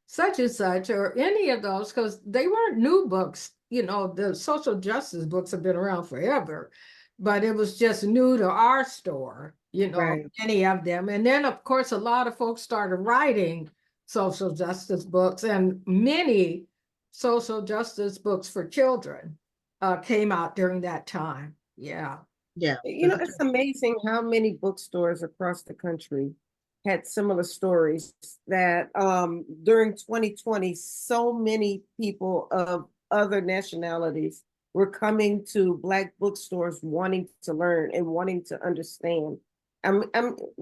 such and such or any of those? Because they weren't new books. The social justice books have been around forever, but it was just new to our store, Right. many of them. And then, of course, a lot of folks started writing social justice books, and many social justice books for children came out during that time. Yeah. Yeah. It's amazing how many bookstores across the country had similar stories that during 2020, so many people of other nationalities were coming to Black bookstores wanting to learn and wanting to understand.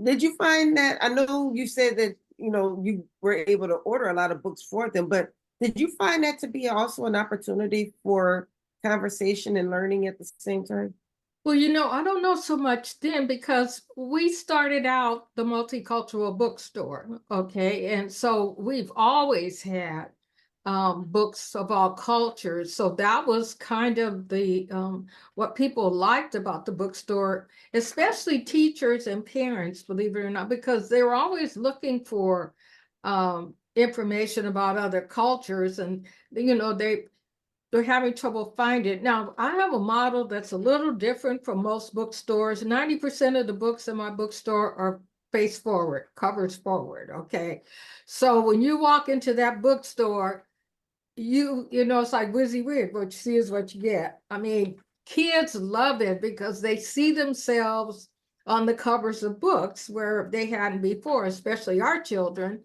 Did you find that? I know you said that, you were able to order a lot of books for them, but did you find that to be also an opportunity for conversation and learning at the same time? Well, I don't know so much then because we started out the Multicultural Bookstore, okay? And so we've always had books of all cultures. So that was kind of the what people liked about the bookstore, especially teachers and parents, believe it or not, because they were always looking for information about other cultures, and they're having trouble finding it. Now, I have a model that's a little different from most bookstores. 90% of the books in my bookstore are face forward, covers forward, okay? So when you walk into that bookstore, it's like WYSIWYG, what you see is what you get. I mean, kids love it because they see themselves on the covers of books where they hadn't before, especially our children.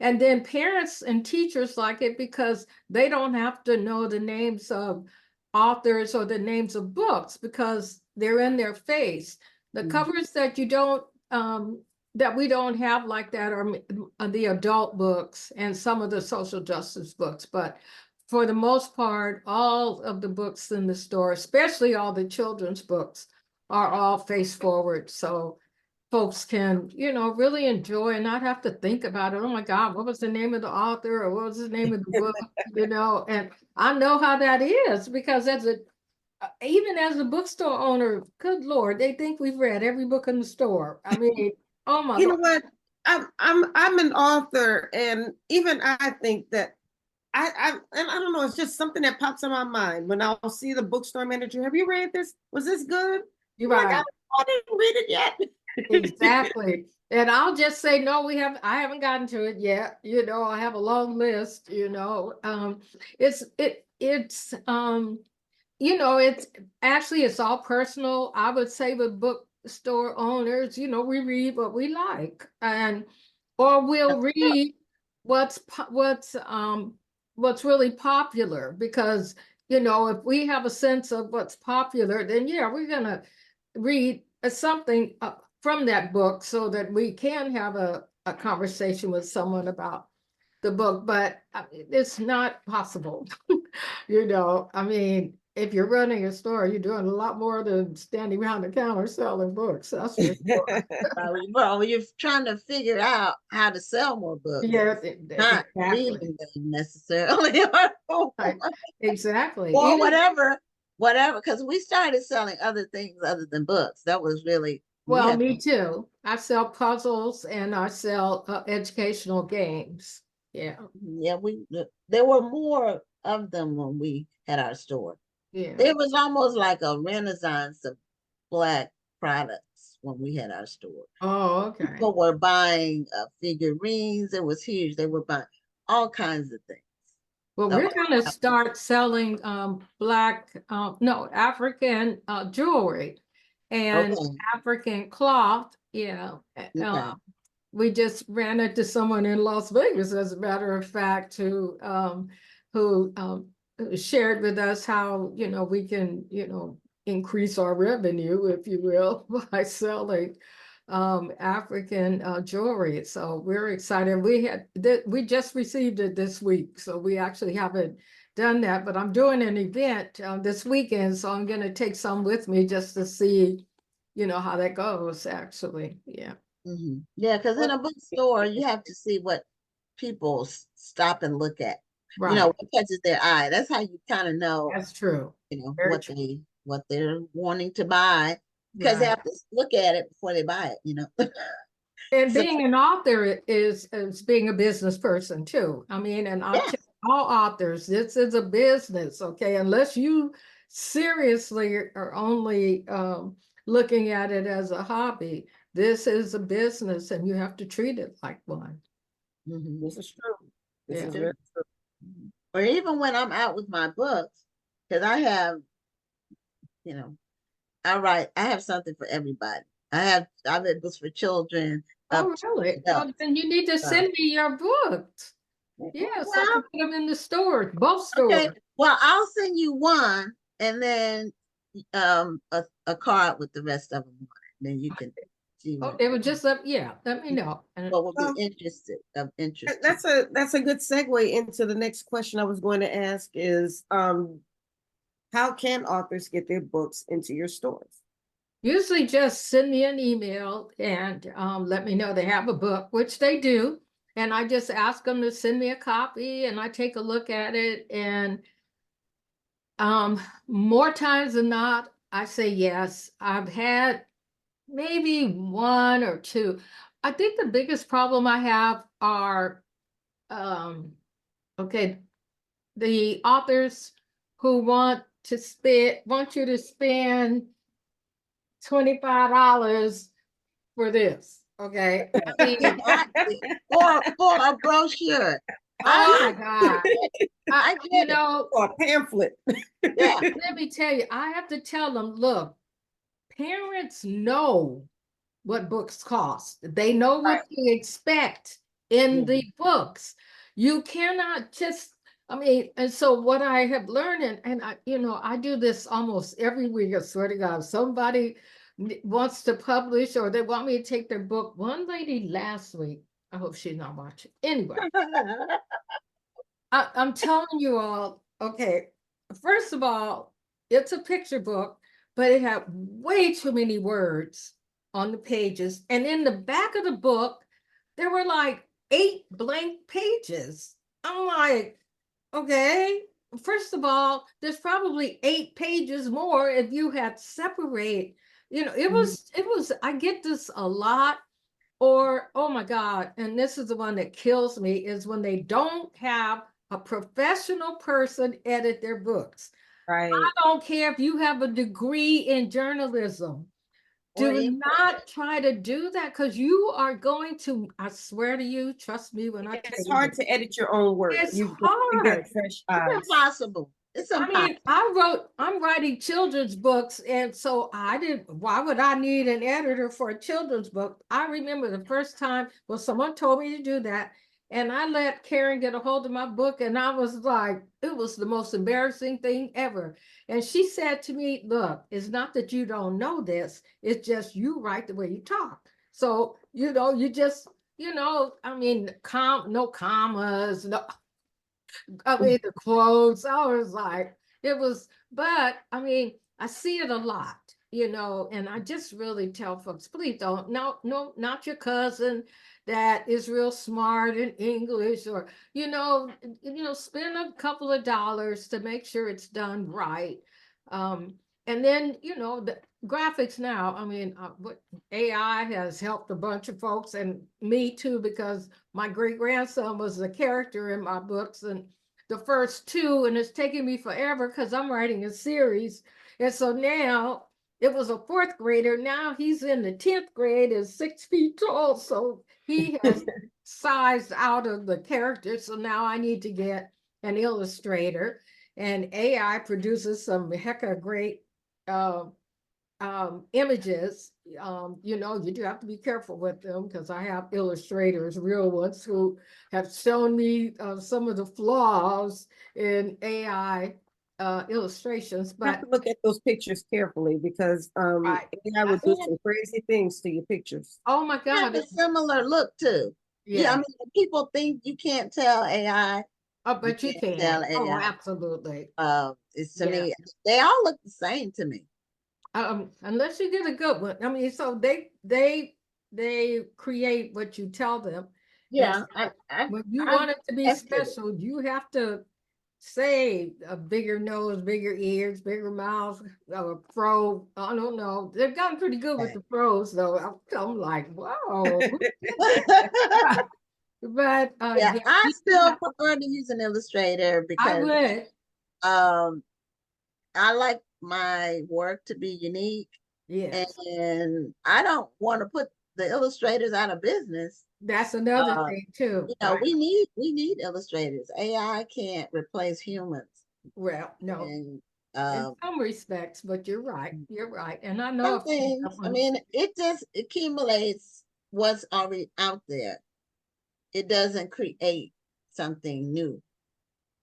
And then parents and teachers like it because they don't have to know the names of authors or the names of books because they're in their face. The covers that that we don't have like that are the adult books and some of the social justice books. But for the most part, all of the books in the store, especially all the children's books, are all face forward. So folks can, really enjoy and not have to think about it. Oh my God, what was the name of the author or what was the name of the book? And I know how that is because even as a bookstore owner, good Lord, they think we've read every book in the store. I mean, oh my You God. know what? I'm an author, and even I think that and I don't know, it's just something that pops in my mind when I'll see the bookstore manager. Have you read this? Was this good? You're I'm like, right. I didn't read it yet. Exactly. And I'll just say, no, I haven't gotten to it yet. I have a long list, it's actually, it's all personal. I would say with bookstore owners, we read what we like or we'll read what's really popular because, if we have a sense of what's popular, then yeah, we're gonna read something from that book so that we can have a conversation with someone about the book, but it's not possible. I mean, if you're running a store, you're doing a lot more than standing behind the counter selling books. That's for sure. Well, you're trying to figure out how to sell more books, Yeah, not exactly. reading them necessarily, Right. Exactly. or whatever, because we started selling other things other than books. That was really, we Well, had, me too. I sell puzzles and I sell educational games. Yeah, yeah, there were more of them when we had our store. yeah. It was almost like a renaissance of Black products when we had our store. Oh, okay. People were buying figurines. It was huge. They were buying all kinds of things. Well, we're going to start selling African jewelry and Okay. African cloth. Yeah. Okay. We just ran into someone in Las Vegas, as a matter of fact, who shared with us how, we can, increase our revenue, if you will, by selling African jewelry. So we're excited. We just received it this week, so we actually haven't done that, but I'm doing an event this weekend, so I'm going to take some with me just to see, how that goes, actually. Yeah. Mm-hmm. Yeah, because in a bookstore, you have to see what people stop and look at. Right. What catches their eye. That's how you kind of know. That's true. Very true. What they're wanting to buy, because they have to look at it before they buy it. And being an author is being a business person too. I mean, and I tell all authors, this is a business, okay? Unless you seriously are only looking at it as a hobby, this is a business and you have to treat it like one. Mm-hmm. This is true. This is Yeah. very true. Or even when I'm out with my books, because I have, I have something for everybody. I've read books for children. Oh, really? Well, then you need to send me your books. Yeah, so I can put them in the stores, both stores. Okay. Well, I'll send you one and then a card with the rest of them on it. Then you can see. Oh, they were just let me know. What would be of interest. That's a good segue into the next question I was going to ask is how can authors get their books into your stores? Usually just send me an email and let me know they have a book, which they do. And I just ask them to send me a copy and I take a look at it. And more times than not, I say yes. I've had maybe one or two. I think the biggest problem I have are, okay, the authors who want you to spend $25 for this. Okay. I mean, Exactly. For a brochure. oh my God. I You get it. know, Or a pamphlet. Yeah. let me tell you, I have to tell them, look, parents know what books cost. They know what to expect in the books. You cannot just, I mean, and so what I have learned, and I, I do this almost every week, I swear to God, if somebody wants to publish or they want me to take their book. One lady last week, I hope she's not watching. Anyway, I'm telling you all, okay, first of all, it's a picture book, but it had way too many words on the pages. And in the back of the book, there were like 8 blank pages. I'm like, okay, first of all, there's probably 8 pages more if you had separate, I get this a lot. Or, oh my God, and this is the one that kills me, is when they don't have a professional person edit their books. Right. I don't care if you have a degree in journalism. Do not try to do that because you are going to, I swear to you, trust me when I tell It's you. hard to edit your own work. It's You hard. get fresh eyes. It's impossible. It's I impossible. mean, I'm writing children's books, and so why would I need an editor for a children's book? I remember the first time, well, someone told me to do that, and I let Karen get a hold of my book, and I was like, it was the most embarrassing thing ever. And she said to me, look, it's not that you don't know this, it's just you write the way you talk. So, you just, I mean, no commas, no, I mean, the clothes, I was like, but I mean, I see it a lot, and I just really tell folks, please don't, no, not your cousin that is real smart in English, or, spend a couple of dollars to make sure it's done right. And then, the graphics now, I mean, what AI has helped a bunch of folks and me too, because my great grandson was a character in my books, and the first 2, and it's taking me forever because I'm writing a series. And so now it was a 4th grader. Now he's in the 10th grade, is 6 feet tall. So he has sized out of the character. So now I need to get an illustrator, and AI produces some heck of great images. You do have to be careful with them because I have illustrators, real ones, who have shown me some of the flaws in AI illustrations. You have But to look at those pictures carefully because right. AI would do some crazy things to your pictures. Oh my They have God. a similar look too. Yeah, I mean, people think you can't tell AI. Oh, but you can't can. tell Oh, AI. absolutely. It's to me, they all look the same to me. Unless you get a good one. I mean, so they create what you tell them. Yeah, When you want it to be special, you have to say a bigger nose, bigger ears, bigger mouth, fro. I don't know. They've gotten pretty good with the fros, though. I'm like, wow. But yeah, I still prefer to use an illustrator because I like my work to be unique. Yes. And I don't want to put the illustrators out of business. That's another thing too. We need illustrators. AI can't replace humans. Well, no. And, in some respects, but you're right. You're right. And I know some things, I mean, it just accumulates what's already out there. It doesn't create something new.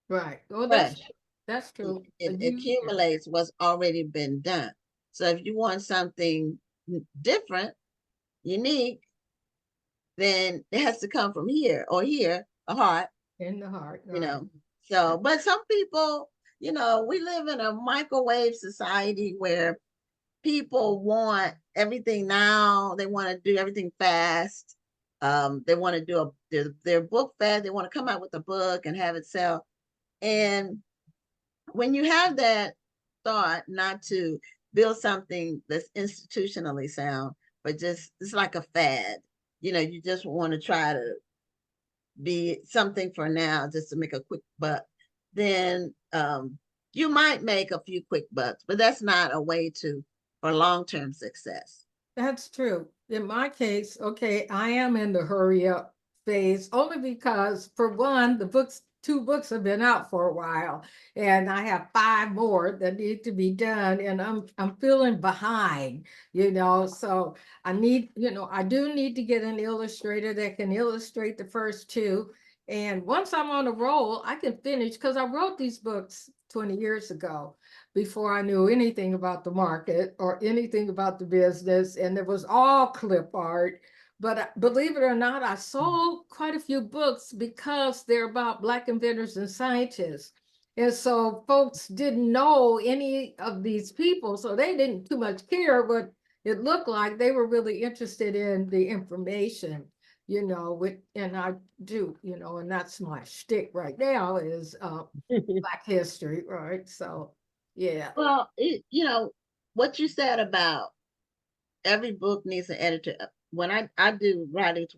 Right. Well, that's true. It accumulates what's already been done. So if you want something different, unique, then it has to come from here or here, a heart. In the heart. Right. So, but some people, we live in a microwave society where people want everything now. They want to do everything fast. They want to do their book fast. They want to come out with a book and have it sell. And when you have that thought not to build something that's institutionally sound, but just it's like a fad, you just want to try to be something for now just to make a quick buck, then you might make a few quick bucks, but that's not a way for long-term success. That's true. In my case, okay, I am in the hurry up phase only because, for one, two books have been out for a while, and I have 5 more that need to be done, and I'm feeling behind, so I need, I do need to get an illustrator that can illustrate the first 2. And once I'm on a roll, I can finish, because I wrote these books 20 years ago before I knew anything about the market or anything about the business, and it was all clip art. But believe it or not, I sold quite a few books because they're about Black inventors and scientists. And so folks didn't know any of these people, so they didn't too much care, but it looked like they were really interested in the information, and I do, and that's my shtick right now is Black history, right? So, yeah. Well, what you said about every book needs an editor. When I do writers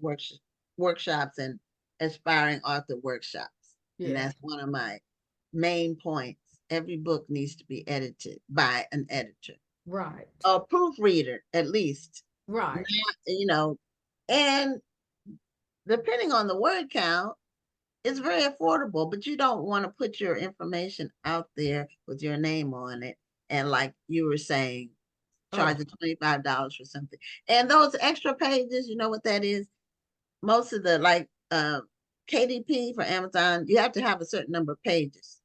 workshops and aspiring author workshops, and that's one of my main points. Every book needs to be edited by an editor, right? A proofreader, at least, right? And depending on the word count, it's very affordable. But you don't want to put your information out there with your name on it, and like you were saying, charging $25 for something. And those extra pages, you know what that is? Most of the KDP for Amazon, you have to have a certain number of pages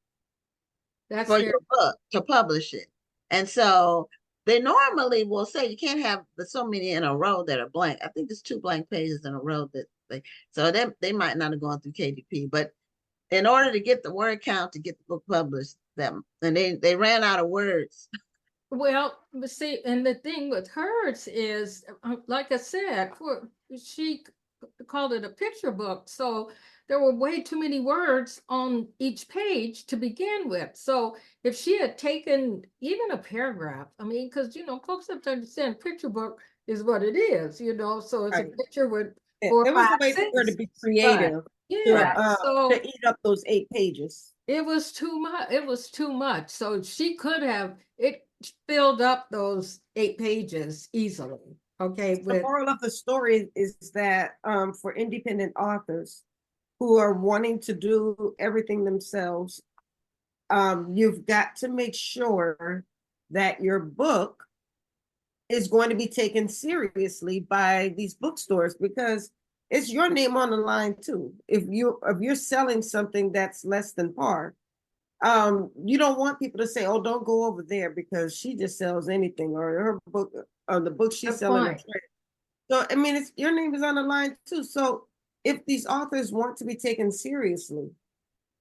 for your book to publish it. And so they normally will say you can't have so many in a row that are blank. I think there's 2 blank pages in a row they might not have gone through KDP, but in order to get the word count to get the book published, and they ran out of words. Well, but see, and the thing with hers is, like I said, she called it a picture book. So there were way too many words on each page to begin with. So if she had taken even a paragraph, I mean, because, folks have to understand picture book is what it is, so it's a picture with 4 or 5 There was a way for her to be creative. Right. Yeah. To eat up those 8 pages. It was too much. It was too much. So she could have, it filled up those 8 pages easily. Okay. The moral of the story is that for independent authors who are wanting to do everything themselves, you've got to make sure that your book is going to be taken seriously by these bookstores, because it's your name on the line too. If you're selling something that's less than par, you don't want people to say, "Oh, don't go over there because she just sells anything," or her book, or the book she's selling. So I mean, your name is on the line too. So if these authors want to be taken seriously,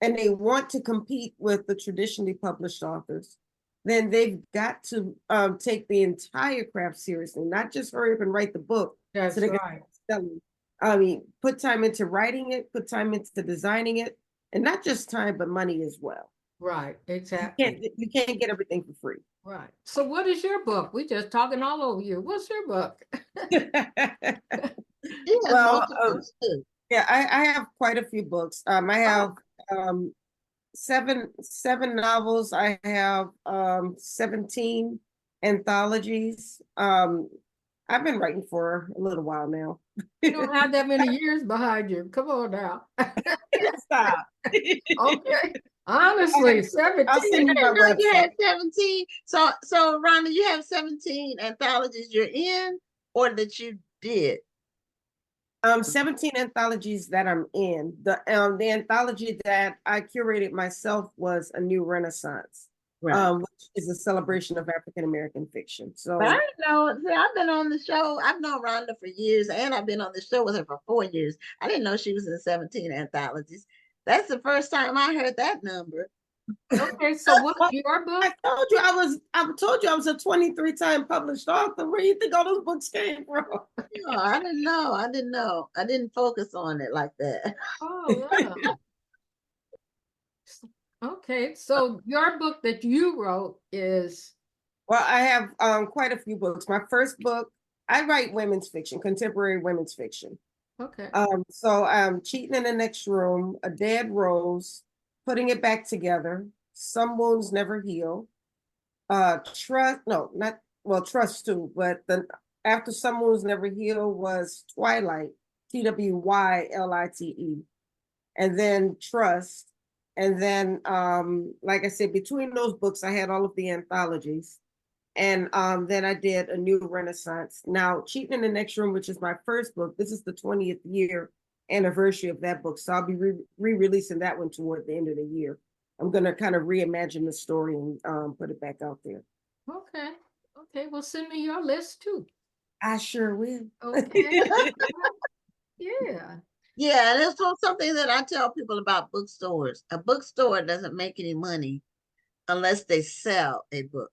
and they want to compete with the traditionally published authors, then they've got to take the entire craft seriously, not just hurry up and write the book. That's so they right. Can I mean, put time into writing it, put time into designing it, and not just time, but money as well. Right, exactly. You can't get everything for free. Right. So what is your book? We just talking all over you. What's your book? Well, yeah, I have quite a few books. I have 7 novels. I have 17 anthologies. I've been writing for a little while now. You don't have that many years behind you. Come on now. Stop. Okay. Honestly, 17. I'll send you my website. You had 17. So Rhonda, you have 17 anthologies you're in, or that you did? 17 anthologies that I'm in. The anthology that I curated myself was A New Renaissance, right. Which is a celebration of African American fiction. So but I didn't know. See, I've been on the show. I've known Rhonda for years, and I've been on the show with her for 4 years. I didn't know she was in 17 anthologies. That's the first time I heard that number. Okay, so what's your book? I told you I was a 23-time published author. Where do you think all those books came from? Oh, I didn't know. I didn't know. I didn't focus on it like that. Oh, wow. Okay, so your book that you wrote is, Well, I have quite a few books. My first book, I write women's fiction, contemporary women's fiction. okay, So Cheating in the Next Room, A Dead Rose, Putting It Back Together, Some Wounds Never Heal, Trust, no, not, well, Trust too, but the after Some Wounds Never Heal was Twilight, Twylite, and then Trust. And then, like I said, between those books, I had all of the anthologies. And then I did A New Renaissance. Now, Cheating in the Next Room, which is my first book, this is the 20th year anniversary of that book. So I'll be re-releasing that one toward the end of the year. I'm going to kind of reimagine the story and put it back out there. okay, okay, well, send me your list too. I sure will. Okay, yeah, Yeah, and it's something that I tell people about bookstores. A bookstore doesn't make any money unless they sell a book.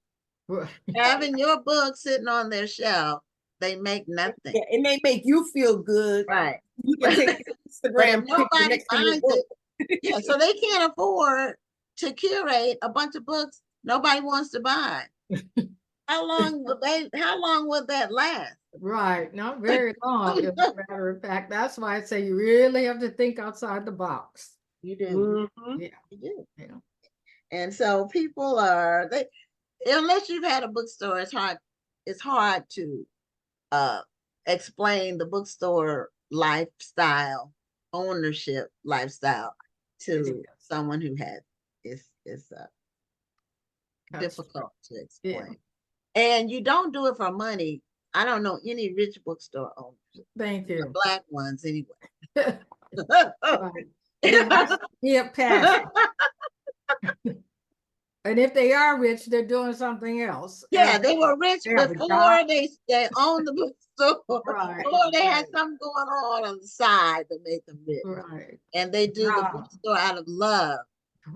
right, Having your book sitting on their shelf, they make nothing. Yeah, it may make you feel good. Right. You can take an But if Instagram picture nobody next to your finds book. it, yeah, so they can't afford to curate a bunch of books nobody wants to buy. How long would that last? right, not very long, as a matter of fact. That's why I say you really have to think outside the box. You do. Mhm. Yeah, You do. yeah, And so people are unless you've had a bookstore, it's hard to explain the bookstore lifestyle, ownership lifestyle to someone who has it's That's difficult to yeah. explain. And you don't do it for money. I don't know any rich bookstore owners, Thank the you. black ones anyway. Right. It has to be a passion. And if they are rich, they're doing something else. Yeah, And they were rich they have a before job. they owned the bookstore, Right, or they had right. something going on the side that made them rich. Right, And they do the Job. bookstore out of love.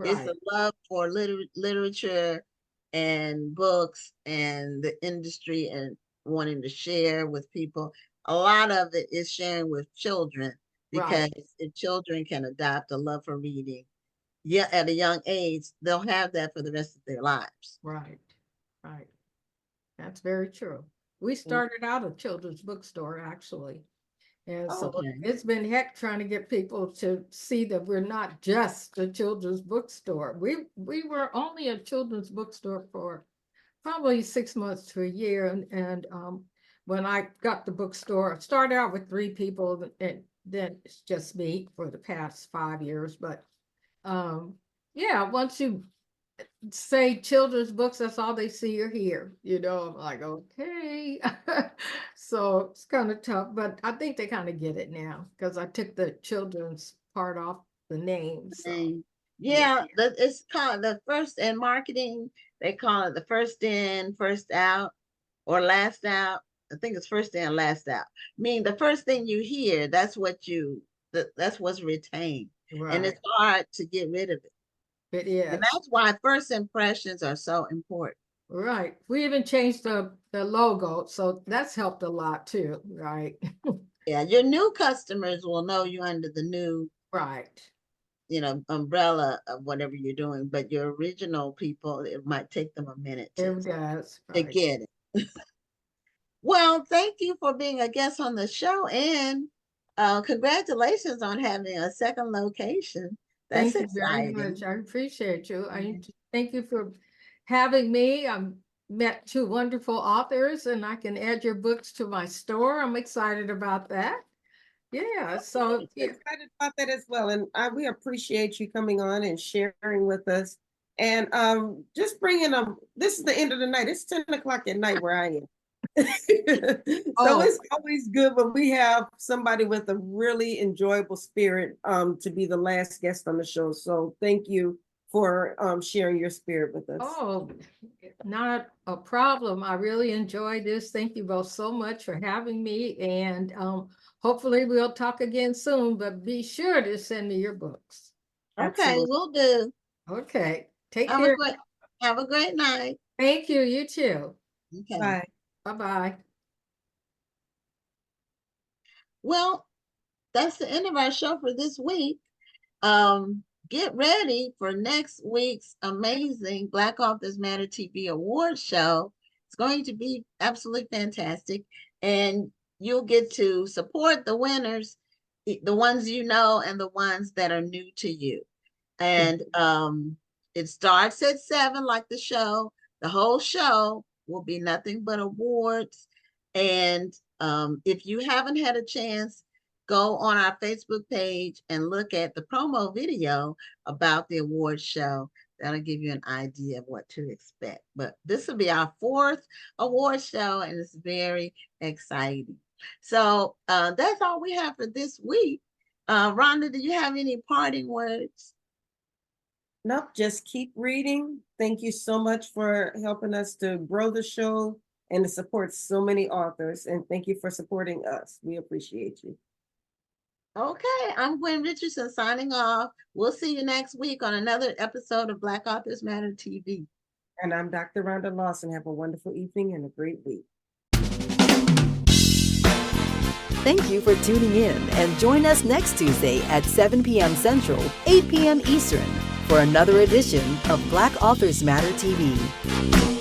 It's right, a love for literature and books and the industry and wanting to share with people. A lot of it is sharing with children because right, if children can adopt a love for reading, yeah, at a young age, they'll have that for the rest of their lives. right, right. That's very true. We started out a children's bookstore, actually. And so Okay. it's been heck trying to get people to see that we're not just a children's bookstore. We were only a children's bookstore for probably 6 months to a year. And when I got the bookstore, I started out with 3 people, and then it's just me for the past 5 years. But yeah, once you say children's books, that's all they see or hear. I'm like, okay. So it's kind of tough, but I think they kind of get it now because I took the children's part off the name. So Yeah, it's called the first in marketing. They call it the first in, first out, or last out. I think it's first in, last out. Meaning the first thing you hear, that's what's retained, and right, it's hard to get rid of it. it And is. that's why first impressions are so important. Right. We even changed the logo, so that's helped a lot too, right? Yeah, your new customers will know you under the new, Right. umbrella of whatever you're doing, but your original people, it might take them a minute It does. to Right. get it. Well, thank you for being a guest on the show, and congratulations on having a second location. That's Thank you very exciting. much. I appreciate you. I thank you for having me. I met 2 wonderful authors, and I can add your books to my store. I'm excited about that. Yeah, so yeah, Excited about that as well. And we appreciate you coming on and sharing with us. And just bringing this is the end of the night. It's 10 o'clock at night where I am. So it's always good when we have somebody with a really enjoyable spirit to be the last guest on the show. So thank you for sharing your spirit with us. oh, not a problem. I really enjoyed this. Thank you both so much for having me, and hopefully we'll talk again soon, but be sure to send me your books. Okay, Absolutely. we'll do. Okay. Take Have care. have a great night. Thank you. You too. Okay. Bye. Bye-bye. Well, that's the end of our show for this week. Get ready for next week's amazing Black Authors Matter TV award show. It's going to be absolutely fantastic, and you'll get to support the winners, the ones you know and the ones that are new to you. And it starts at 7 like the show. The whole show will be nothing but awards. And if you haven't had a chance, go on our Facebook page and look at the promo video about the award show. That'll give you an idea of what to expect. But this will be our 4th award show, and it's very exciting. So that's all we have for this week. Rhonda, do you have any parting words? Nope, just keep reading. Thank you so much for helping us to grow the show and to support so many authors. And thank you for supporting us. We appreciate you. Okay, I'm Gwen Richardson signing off. We'll see you next week on another episode of Black Authors Matter TV. And I'm Dr. Rhonda Lawson. Have a wonderful evening and a great week. Thank you for tuning in, and join us next Tuesday at 7 p.m. Central, 8 p.m. Eastern for another edition of Black Authors Matter TV.